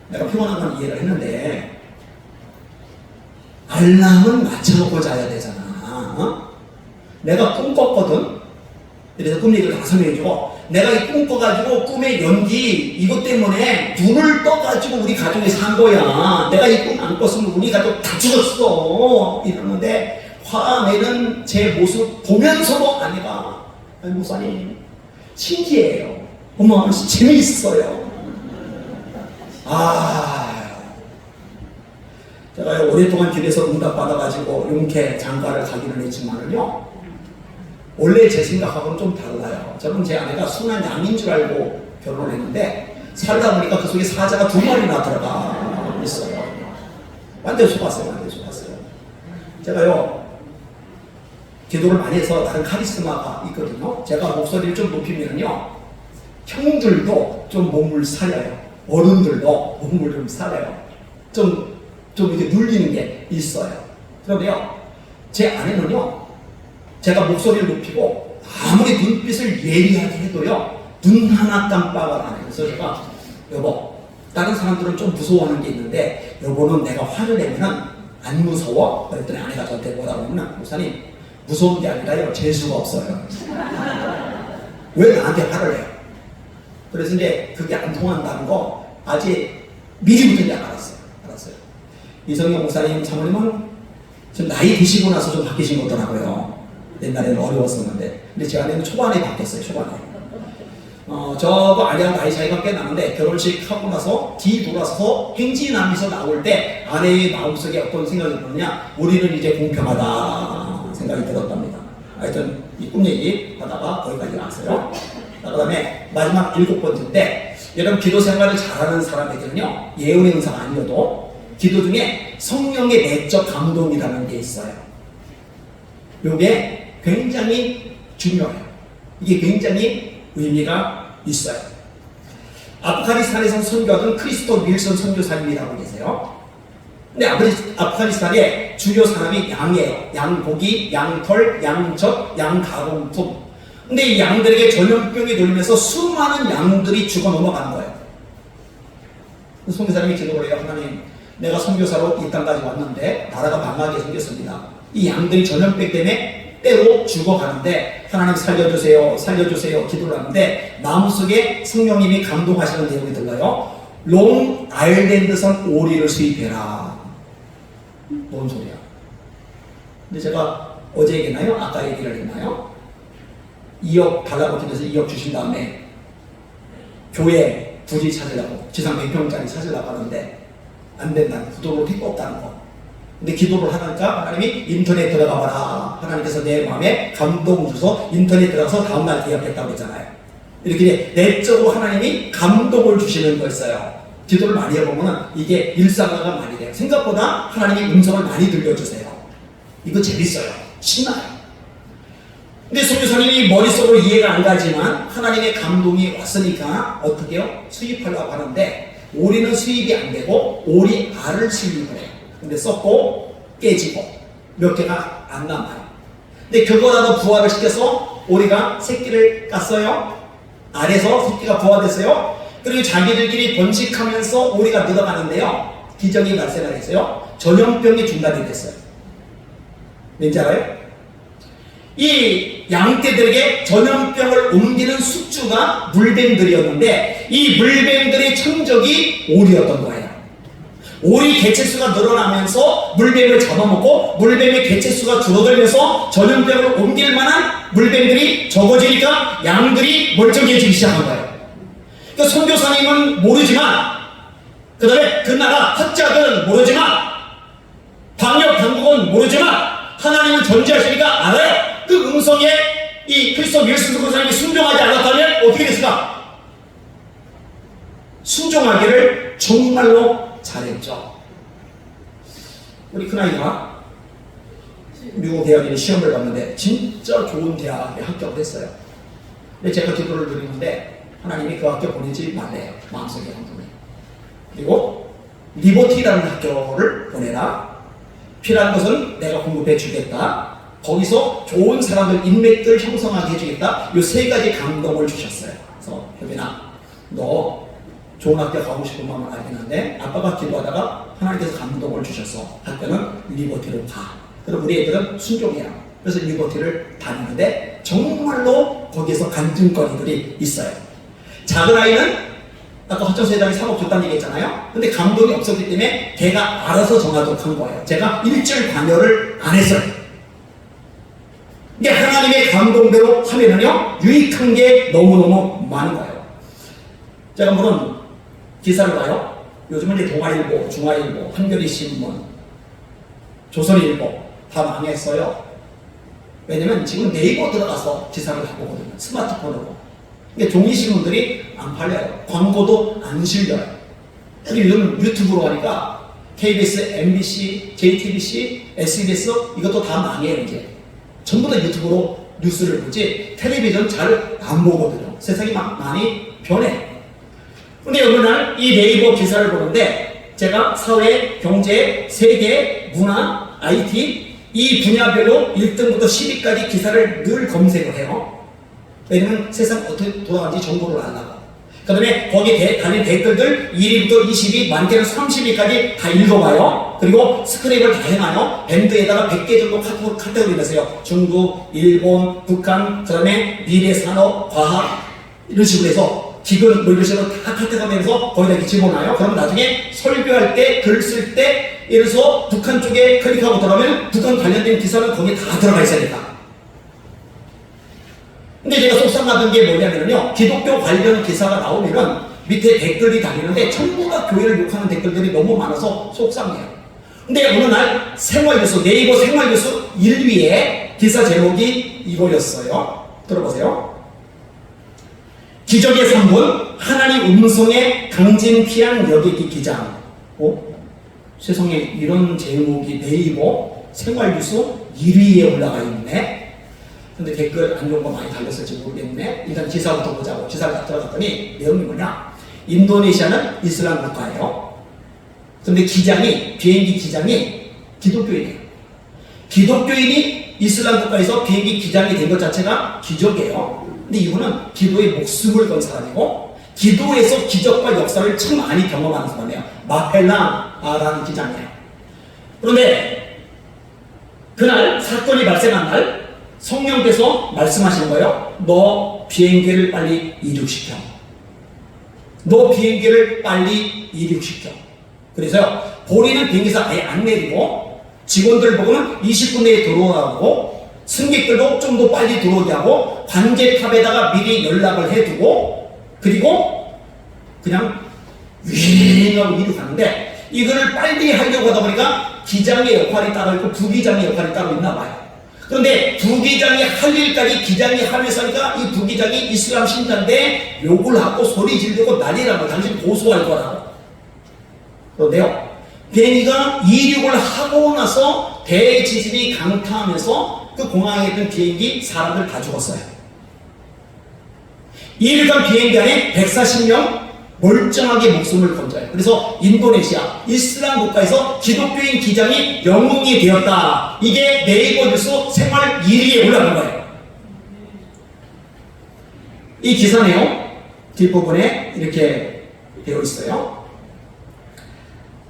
내가 피곤한 건 이해를 했는데 알람은 맞춰놓고 자야 되잖아. 내가 꿈 꿨거든. 그래서 꿈 얘기를 다 설명해주고 내가 이 꿈 꿔가지고 꿈의 연기 이것 때문에 눈을 떠가지고 우리 가족이 산 거야. 내가 이 꿈 안 꿨으면 우리 가족 다 죽었어. 이러는데 화내는 제 모습 보면서도 아내가 아니 목사님 신기해요. 어머 재미있어요. 제가 오랫동안 길에서 응답받아가지고 용케 장가를 가기는 했지만은요 원래 제 생각하고는 좀 달라요. 저는 제 아내가 순한 양인 줄 알고 결혼을 했는데 살다 보니까 그 속에 사자가 2마리나 들어가 있어요. 완전 속았어요. 제가요 기도를 많이 해서 다른 카리스마가 있거든요. 제가 목소리를 좀 높이면요 형들도 좀 몸을 사려요. 어른들도 몸을 좀 사려요. 좀 이렇게 눌리는 게 있어요. 그런데요 제 아내는요 제가 목소리를 높이고 아무리 눈빛을 예리하게 해도요 눈 하나 깜빡을 안 해요. 그래서 제가 여보 다른 사람들은 좀 무서워하는 게 있는데 여보는 내가 화를 내면은 안 무서워? 그랬더니 아내가 저한테 뭐라고 하냐면 목사님 무서운 게 아니라요 재수가 없어요. 왜 나한테 화를 내요? 그래서 이제 그게 안 통한다는 거 아직 미리부터 이제 알았어요. 이성경 목사님 사모님은 지금 나이 드시고 나서 좀 바뀌신 거더라고요. 옛날에는 어려웠었는데 근데 제 아내는 초반에 바뀌었어요. 저도 아내랑 나이 차이가 꽤 나는데 결혼식 하고 나서 뒤돌아서 행진하면서 나올 때 아내의 마음속에 어떤 생각이 드느냐 우리는 이제 공평하다 생각이 들었답니다. 하여튼 이 꿈 얘기 하다가 거기까지 왔어요. 그 다음에 마지막 7번째인데, 여러분 기도 생활을 잘하는 사람에게는요, 예언의 은사가 아니어도 기도 중에 성령의 내적 감동이라는 게 있어요. 이게 굉장히 중요해요. 이게 굉장히 의미가 있어요. 아프가니스탄에서 선교하던 크리스토 윌슨 선교사님이라고 계세요. 근데 아프가니스탄의 주요 산업이 양이에요. 양고기, 양털, 양젖, 양가공품. 근데 이 양들에게 전염병이 돌면서 수많은 양들이 죽어 넘어가는 거예요. 선교사님이 기도를 해요. 하나님, 내가 선교사로 이 땅까지 왔는데 나라가 망하게 생겼습니다. 이 양들이 전염병 때문에 때로 죽어가는데 하나님 살려주세요, 살려주세요 기도를 하는데 마음속에 성령님이 감동하시는 내용이 들려요. 롱 아일랜드산 오리를 수입해라. 뭔 소리야? 근데 제가 어제 얘기했나요? 아까 얘기를 했나요? 2억 달라고 기도해서 2억 주신 다음에 교회 부지 찾으려고 지상 100평짜리 찾으려고 하는데 안 된다는 구도로 택도 없다는 거. 근데 기도를 하니까 하나님이 인터넷 들어가 봐라. 하나님께서 내 마음에 감동 주셔서 인터넷 들어가서 다음날 계약했다고 했잖아요. 이렇게 내적으로 하나님이 감동을 주시는 거였어요. 기도를 많이 해보면 이게 일상화가 많이 돼요. 생각보다 하나님이 음성을 많이 들려주세요. 이거 재밌어요. 신나요. 근데 선교사님이 머릿속으로 이해가 안 가지만 하나님의 감동이 왔으니까 어떻게 해요? 수입하려고 하는데 오리는 수입이 안 되고 오리 알을 수입을 해요. 근데 썩고 깨지고 몇 개가 안 남아요. 근데 그거라도 부화를 시켜서 오리가 새끼를 깠어요. 알에서 새끼가 부화됐어요. 그리고 자기들끼리 번식하면서 오리가 늘어가는데요. 기적이 발생을 했어요. 전염병이 중단이 됐어요. 왠지 알아요? 이 양떼들에게 전염병을 옮기는 숙주가 물뱀들이었는데 이 물뱀들의 천적이 오리였던 거예요. 오리 개체수가 늘어나면서 물뱀을 잡아먹고 물뱀의 개체수가 줄어들면서 전염병을 옮길 만한 물뱀들이 적어지니까 양들이 멀쩡해지기 시작한 거예요. 그러니까 선교사님은 모르지만 그 다음에 그 나라 학자들은 모르지만 방역 당국은 모르지만 하나님은 전지하시니까 알아요. 그 음성에 이 크리스토 윌슨 선교사님이 순종하지 않았다면 어떻게 됐을까? 순종하기를 정말로 잘했죠. 우리 큰아이가 미국 대학에 시험을 봤는데 진짜 좋은 대학에 합격을 했어요. 근데 제가 기도를 드리는데 하나님이 그 학교 보내지 말래요. 마음속에 한 분이. 그리고 리버티라는 학교를 보내라. 필요한 것은 내가 공급해 주겠다. 거기서 좋은 사람들, 인맥들 형성하게 해주겠다. 이 세 가지 감동을 주셨어요. 그래서 효빈아, 너 좋은 학교 가고 싶은 마음은 알겠는데 아빠가 기도하다가 하나님께서 감동을 주셔서 학교는 리버티로 가. 그럼 우리 애들은 순종해요. 그래서 리버티를 다니는데 정말로 거기에서 간증거리들이 있어요. 작은 아이는 아까 허정세장이 3억 줬다는 얘기 했잖아요. 근데 감동이 없었기 때문에 걔가 알아서 정하도록 한 거예요. 제가 일절 관여를 안 했어요. 이게 하나님의 감동대로 하면은요 유익한 게 너무너무 많은 거예요. 제가 물론 기사를 봐요. 요즘은 이제 동아일보, 중화일보, 한겨레신문, 조선일보 다 망했어요. 왜냐면 지금 네이버 들어가서 기사를 하고 거든요. 스마트폰으로. 근데 종이신문들이 안 팔려요. 광고도 안 실려요. 그리고 요즘 유튜브로 하니까 KBS, MBC, JTBC, SBS 이것도 다 망해요 이제. 전부 다 유튜브로 뉴스를 보지 텔레비전 잘 안 보거든요. 세상이 많이 변해. 근데 어느 날 이 네이버 기사를 보는데 제가 사회, 경제, 세계, 문화, IT 이 분야별로 1등부터 10위까지 기사를 늘 검색을 해요. 왜냐면 세상 어떻게 돌아가는지 정보를 알라고. 그 다음에 거기에 달린 댓글들 1위부터 20위, 많게는 30위까지 다 읽어봐요. 그리고 스크랩을 다 해놔요. 밴드에다가 100개 정도 카테고리 내세요. 중국, 일본, 북한, 그 다음에 미래, 산업, 과학 이런 식으로 해서 기근 뭐 이런 식으로 다 카테고리 내서 거기다 이렇게 집어넣어요. 그럼 나중에 설교할 때, 글 쓸 때 예를 들어서 북한 쪽에 클릭하고 들어가면 북한 관련된 기사는 거기에 다 들어가 있어야 된다. 근데 제가 속상하던 게 뭐냐면요. 기독교 관련 기사가 나오면은 밑에 댓글이 달리는데 전부가 교회를 욕하는 댓글들이 너무 많아서 속상해요. 근데 어느 날 생활뉴스, 네이버 생활뉴스 1위에 기사 제목이 이거였어요. 들어보세요. 기적의 3분, 하나님 음성의 강진피한 여객기 기장. 세상에 이런 제목이 네이버 생활뉴스 1위에 올라가 있네. 근데 댓글 안 좋은 거 많이 달렸을지 모르겠네. 일단 기사부터 보자고. 기사를 들어갔더니 내용이 뭐냐? 인도네시아는 이슬람 국가예요. 근데 비행기 기장이 기독교인이에요. 기독교인이 이슬람 국가에서 비행기 기장이 된 것 자체가 기적이에요. 근데 이분은 기도에 목숨을 건 사람이고 기도에서 기적과 역사를 참 많이 경험하는 사람이에요. 마펠라라는 기장이에요. 그런데 그날 사건이 발생한 날 성령께서 말씀하시는 거예요. 너 비행기를 빨리 이륙시켜. 너 비행기를 빨리 이륙시켜. 그래서요, 본인은 비행기에서 아예 안 내리고 직원들 보고는 20분 내에 들어오라고, 승객들도 좀 더 빨리 들어오게 하고 관제탑에다가 미리 연락을 해두고, 그리고 그냥 윙 하고 이륙하는데, 이거를 빨리 하려고 하다 보니까 기장의 역할이 따로 있고 부기장의 역할이 따로 있나 봐요. 그런데 부기장이 할 일까지 기장이 하면서 하니까 이 부기장이 이슬람 신자인데 욕을 하고 소리 지르고 난리라고, 당신 고소할 거라고. 그런데요, 비행기가 이륙을 하고 나서 대지진이 강타하면서 그 공항에 있던 비행기 사람들 다 죽었어요. 이륙한 비행기 안에 140명 멀쩡하게 목숨을 건져요. 그래서 인도네시아 이슬람 국가에서 기독교인 기장이 영웅이 되었다. 이게 네이버 뉴스 생활 1위에 올라간 거예요. 이 기사 내용 뒷부분에 이렇게 되어 있어요.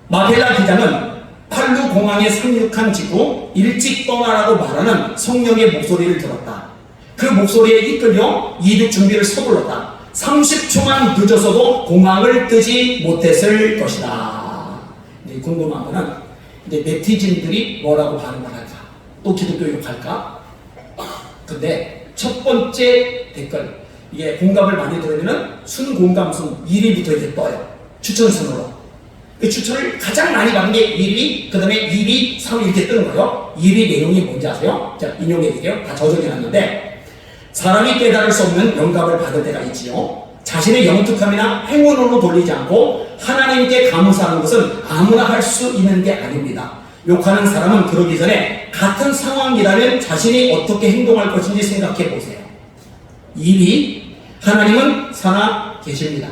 마펠라 기장은 팔루 공항에 상륙한 직후 일찍 떠나라고 말하는 성령의 목소리를 들었다. 그 목소리에 이끌려 이륙 준비를 서둘렀다. 30초만 늦어서도 공항을 뜨지 못했을 것이다. 이제 궁금한 거는 이제 네티즌들이 뭐라고 반응을 할까? 또 기독교 욕할까? 근데 첫 번째 댓글, 이게 공감을 많이 들으면은 순공감순 1위부터 이렇게 떠요. 추천순으로. 그 추천을 가장 많이 받는 게 1위, 그 다음에 2위, 3위 이렇게 뜨는 거예요. 1위 내용이 뭔지 아세요? 자, 인용해 드릴게요. 다 저장해 놨는데, 사람이 깨달을 수 없는 영감을 받을 때가 있지요. 자신의 영특함이나 행운으로 돌리지 않고 하나님께 감사하는 것은 아무나 할 수 있는 게 아닙니다. 욕하는 사람은 그러기 전에 같은 상황이라면 자신이 어떻게 행동할 것인지 생각해 보세요. 2위, 하나님은 살아 계십니다.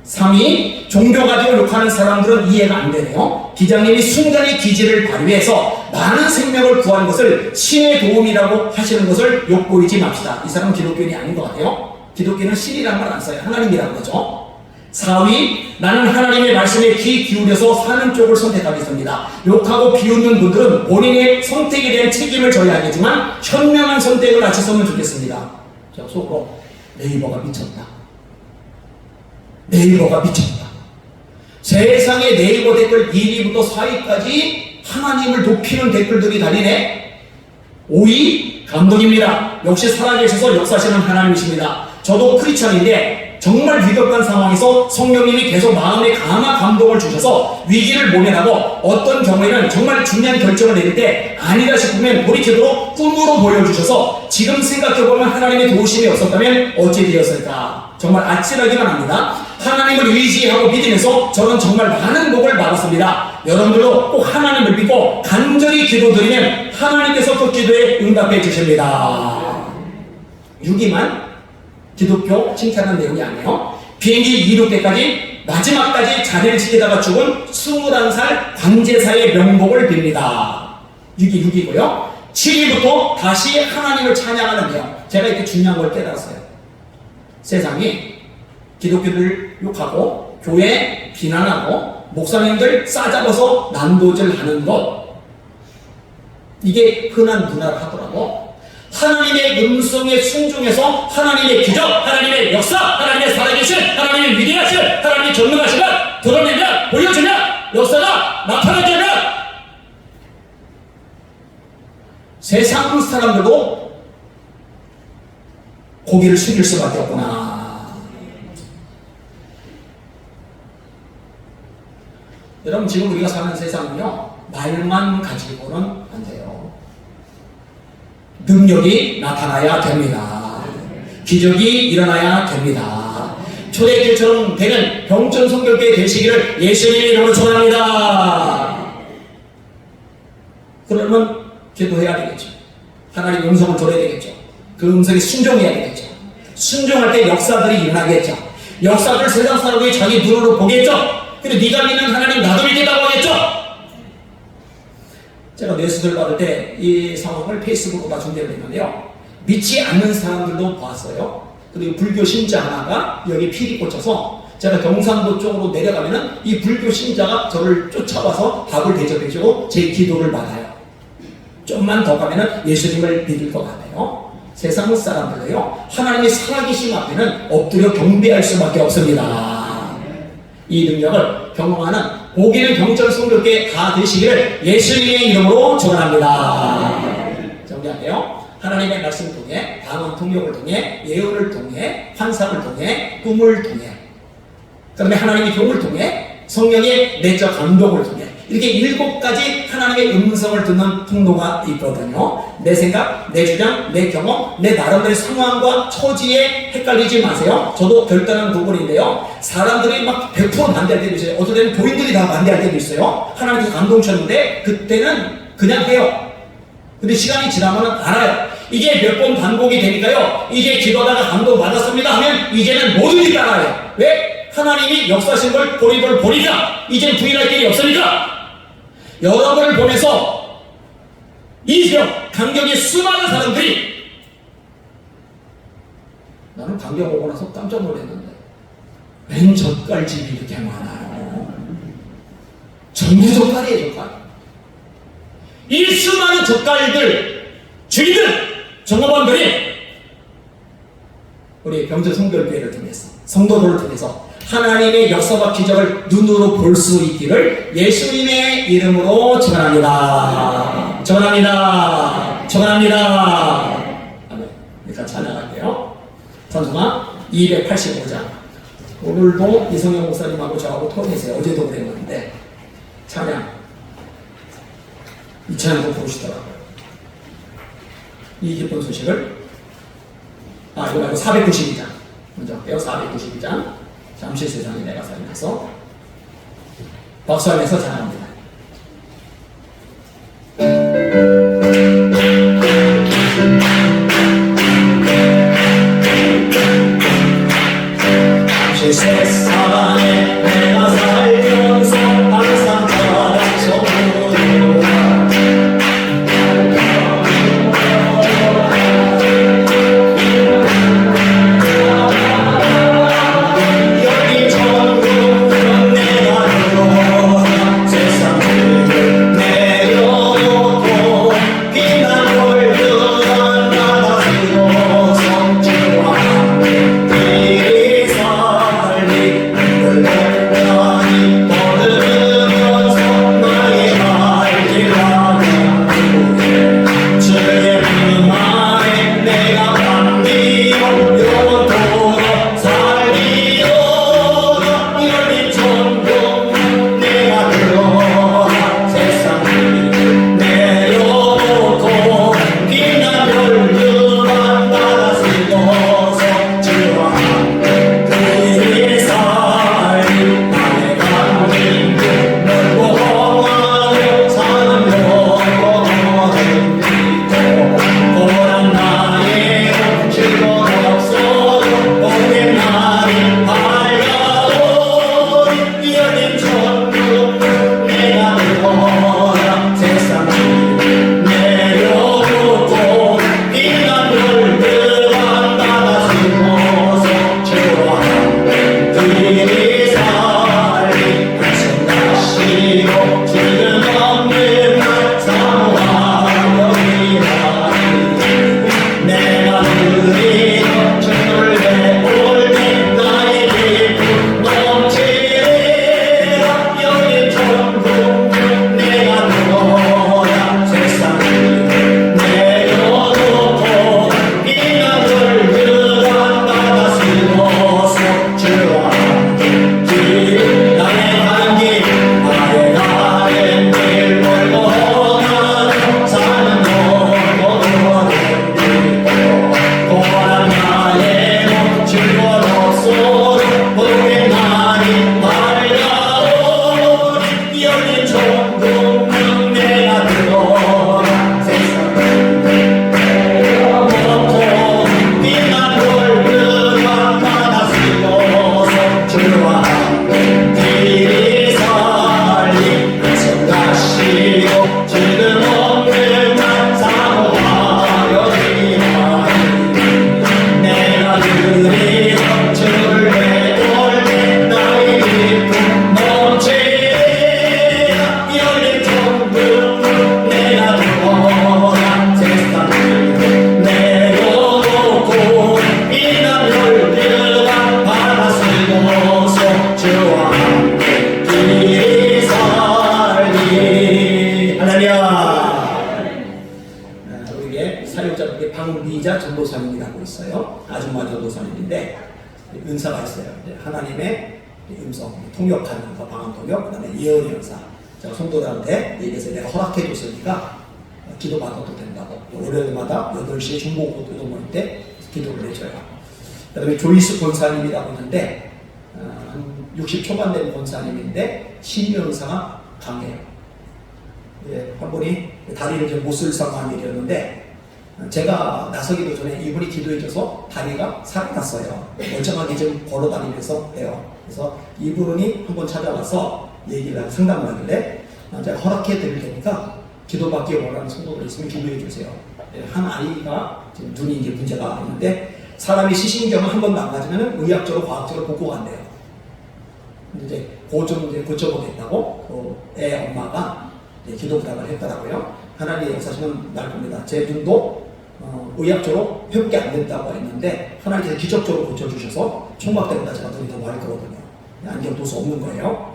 3위, 종교 가지고 욕하는 사람들은 이해가 안 되네요. 기장님이 순간의 기지를 발휘해서 많은 생명을 구한 것을 신의 도움이라고 하시는 것을 욕보이지 맙시다. 이 사람은 기독교인이 아닌 것 같아요. 기독교는 신이라는 말 안 써요. 하나님이라는 거죠. 4위, 나는 하나님의 말씀에 귀 기울여서 사는 쪽을 선택하겠습니다. 욕하고 비웃는 분들은 본인의 선택에 대한 책임을 져야 하겠지만 현명한 선택을 하셨으면 좋겠습니다. 자, 속으로 네이버가 미쳤다. 네이버가 미쳤다. 세상에 네이버 댓글 1위부터 4위까지 하나님을 높이는 댓글들이 달리네. 5위, 감동입니다. 역시 살아계셔서 역사하시는 하나님이십니다. 저도 크리스천인데 정말 위급한 상황에서 성령님이 계속 마음에 강한 감동을 주셔서 위기를 모면하고 어떤 경우에는 정말 중요한 결정을 내릴 때 아니다 싶으면 돌이키도록 꿈으로 보여주셔서 지금 생각해보면 하나님의 도우심이 없었다면 어찌 되었을까. 정말 아찔하기만 합니다. 하나님을 의지하고 믿으면서 저는 정말 많은 복을 받았습니다. 여러분들도 꼭 하나님을 믿고 간절히 기도드리면 하나님께서 그 기도에 응답해 주십니다. 6위만 기독교 칭찬하는 내용이 아니에요. 비행기 이륙 때까지 마지막까지 자리를 지키다가 죽은 21살 관제사의 명복을 빕니다. 6위고요. 7위부터 다시 하나님을 찬양하는데요. 제가 이렇게 중요한 걸 깨달았어요. 세상이 기독교를 욕하고 교회 비난하고 목사님들 싸잡아서 난도질하는 것, 이게 흔한 문화를 하더라고. 하나님의 음성에 순종해서 하나님의 기적, 하나님의 역사, 하나님의 살아계신, 하나님의 위대하신, 하나님의 전능하신 것 드러내면, 보여주면, 역사가 나타나려면 세상 사람들도 고개를 숙일 수밖에 없구나. 여러분, 지금 우리가 사는 세상은요, 말만 가지고는 안 돼요. 능력이 나타나야 됩니다. 기적이 일어나야 됩니다. 초대교회처럼 되는 병천 성결교회 되시기를 예수님의 이름으로 축원합니다. 그러면 기도해야 되겠죠. 하나님 음성을 들어야 되겠죠. 그 음성에 순종해야 되겠죠. 순종할 때 역사들이 일어나겠죠. 역사를 세상 사람들이 자기 눈으로 보겠죠. 그리고 네가 믿는 하나님 나도 믿겠다고 하겠죠. 제가 뉴스들 받을 때 이 상황을 페이스북으로 다 중계를 했는데요. 믿지 않는 사람들도 봤어요. 그리고 불교 신자 하나가 여기 필이 꽂혀서 제가 경상도 쪽으로 내려가면은 이 불교 신자가 저를 쫓아와서 밥을 대접해주고 제 기도를 받아요. 좀만 더 가면은 예수님을 믿을 것 같아요. 세상 사람들도요, 하나님의 살아계심 앞에는 엎드려 경배할 수밖에 없습니다. 이 능력을 경험하는 보기는 경전 성결교회 다 되시기를 예수님의 이름으로 축원합니다. 정리할게요. 하나님의 말씀을 통해, 방언 통역을 통해, 예언을 통해, 환상을 통해, 꿈을 통해, 그 다음에 하나님의 경을 통해, 성령의 내적 감동을 통해, 이렇게 7가지 하나님의 음성을 듣는 통로가 있거든요. 내 생각, 내 주장, 내 경험, 내 나름대로의 상황과 처지에 헷갈리지 마세요. 저도 결단한 부분인데요. 사람들이 막 100% 반대할 때도 있어요. 어떨 때는 교인들이 다 반대할 때도 있어요. 하나님께서 감동 주셨는데 그때는 그냥 해요. 근데 시간이 지나면 알아요. 이게 몇 번 반복이 되니까요. 이제 기도하다가 감동 받았습니다 하면 이제는 모두들이 따라해요. 왜? 하나님이 역사하신 걸 보리니까 이제는 부인할 길이 없으니까. 여러분을 보면서 이 지역 강경의 수많은 사람들이, 나는 강경 오고 나서 깜짝 놀랐는데 웬 젓갈집이 이렇게 많아요. 전부 젓갈이에요. 젓갈. 이 수많은 젓갈들 주인들 종업원들이 우리 병천 성결교회를 통해서, 성도들을 통해서 하나님의 역사와 기적을 눈으로 볼 수 있기를 예수님의 이름으로 축원합니다. 축원합니다. 축원합니다. 아멘. 일단 찬양할게요. 찬송가 285장. 오늘도 이성영 목사님하고 저하고 통했어요. 어제도 그랬는데 찬양 이 찬양도 부르시더라고요. 이 기쁜 소식을 이거 말고 492장 먼저 할게요. 492장 잠시 세상에 내가 살면서 박수하면서 찬양합니다. 잠시 세상에 내가 살면서 항상 찬양소 부르노라. 여기 천국은 내가 들어오라. 세상 전도사님이라고 있어요. 아줌마 전도사님인데 은사가 있어요. 이제 하나님의 음성, 통역하는 거, 방언 통역, 그다음에 예언의 은사. 제가 성도들한테 얘기해서 내가 허락해 줬으니까 기도받아도 된다고. 월요일마다 8시에 중보고 기도 모일 때 기도를 해줘요. 그다음에 조이스 권사님이라고 있는데 한 60 초반 된 권사님인데 신명사가 강해요. 예, 한 분이 다리를 좀 못 쓸 상황이었는데 제가 나서기도 전에 이분이 기도해줘서 다리가 살아났어요. 멀쩡하게 좀 걸어다니면서 해요. 그래서 이분이 한 번 찾아와서 얘기를 상담을 하길래 제가 허락해 드릴 테니까 기도받기 원하는 성도들 있으면 기도해 주세요. 예, 한 아이가 지금 눈이 이제 문제가 있는데 사람이 시신경을 한 번 망가지면 의학적으로 과학적으로 복구가 안 돼요. 근데 이제 그좀 이제 고쳐보겠다고 그 애 엄마가 기도 부탁을 했더라고요. 하나님의 역사시면 날 겁니다. 제 눈도 의학적으로 회복이 안 된다고 했는데 하나님께서 기적적으로 고쳐주셔서 총각 때보다 제가 눈이 더 맑거든요. 안경 도수 없는 거예요.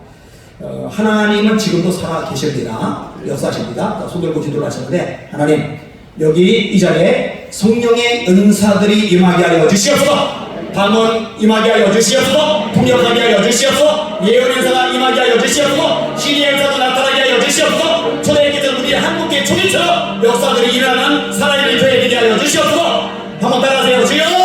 하나님은 지금도 살아 계십니다. 역사십니다. 손 들고 기도를 하셨는데 하나님 여기 이 자리에 성령의 은사들이 임하게 하여 주시옵소서. 방언 임하게 하여 주시옵소서. 통역하게 하여 주시옵소서. 예언 은사가 임하게 하여 주시옵소서. 신의 은사가 나타나게 하여 주시옵소서. 초대교회 우리 한국계 초대처럼 역사들이 일어나는 살아있는 교회 되게 하여 주시옵소서. 한번 따라하세요. 주여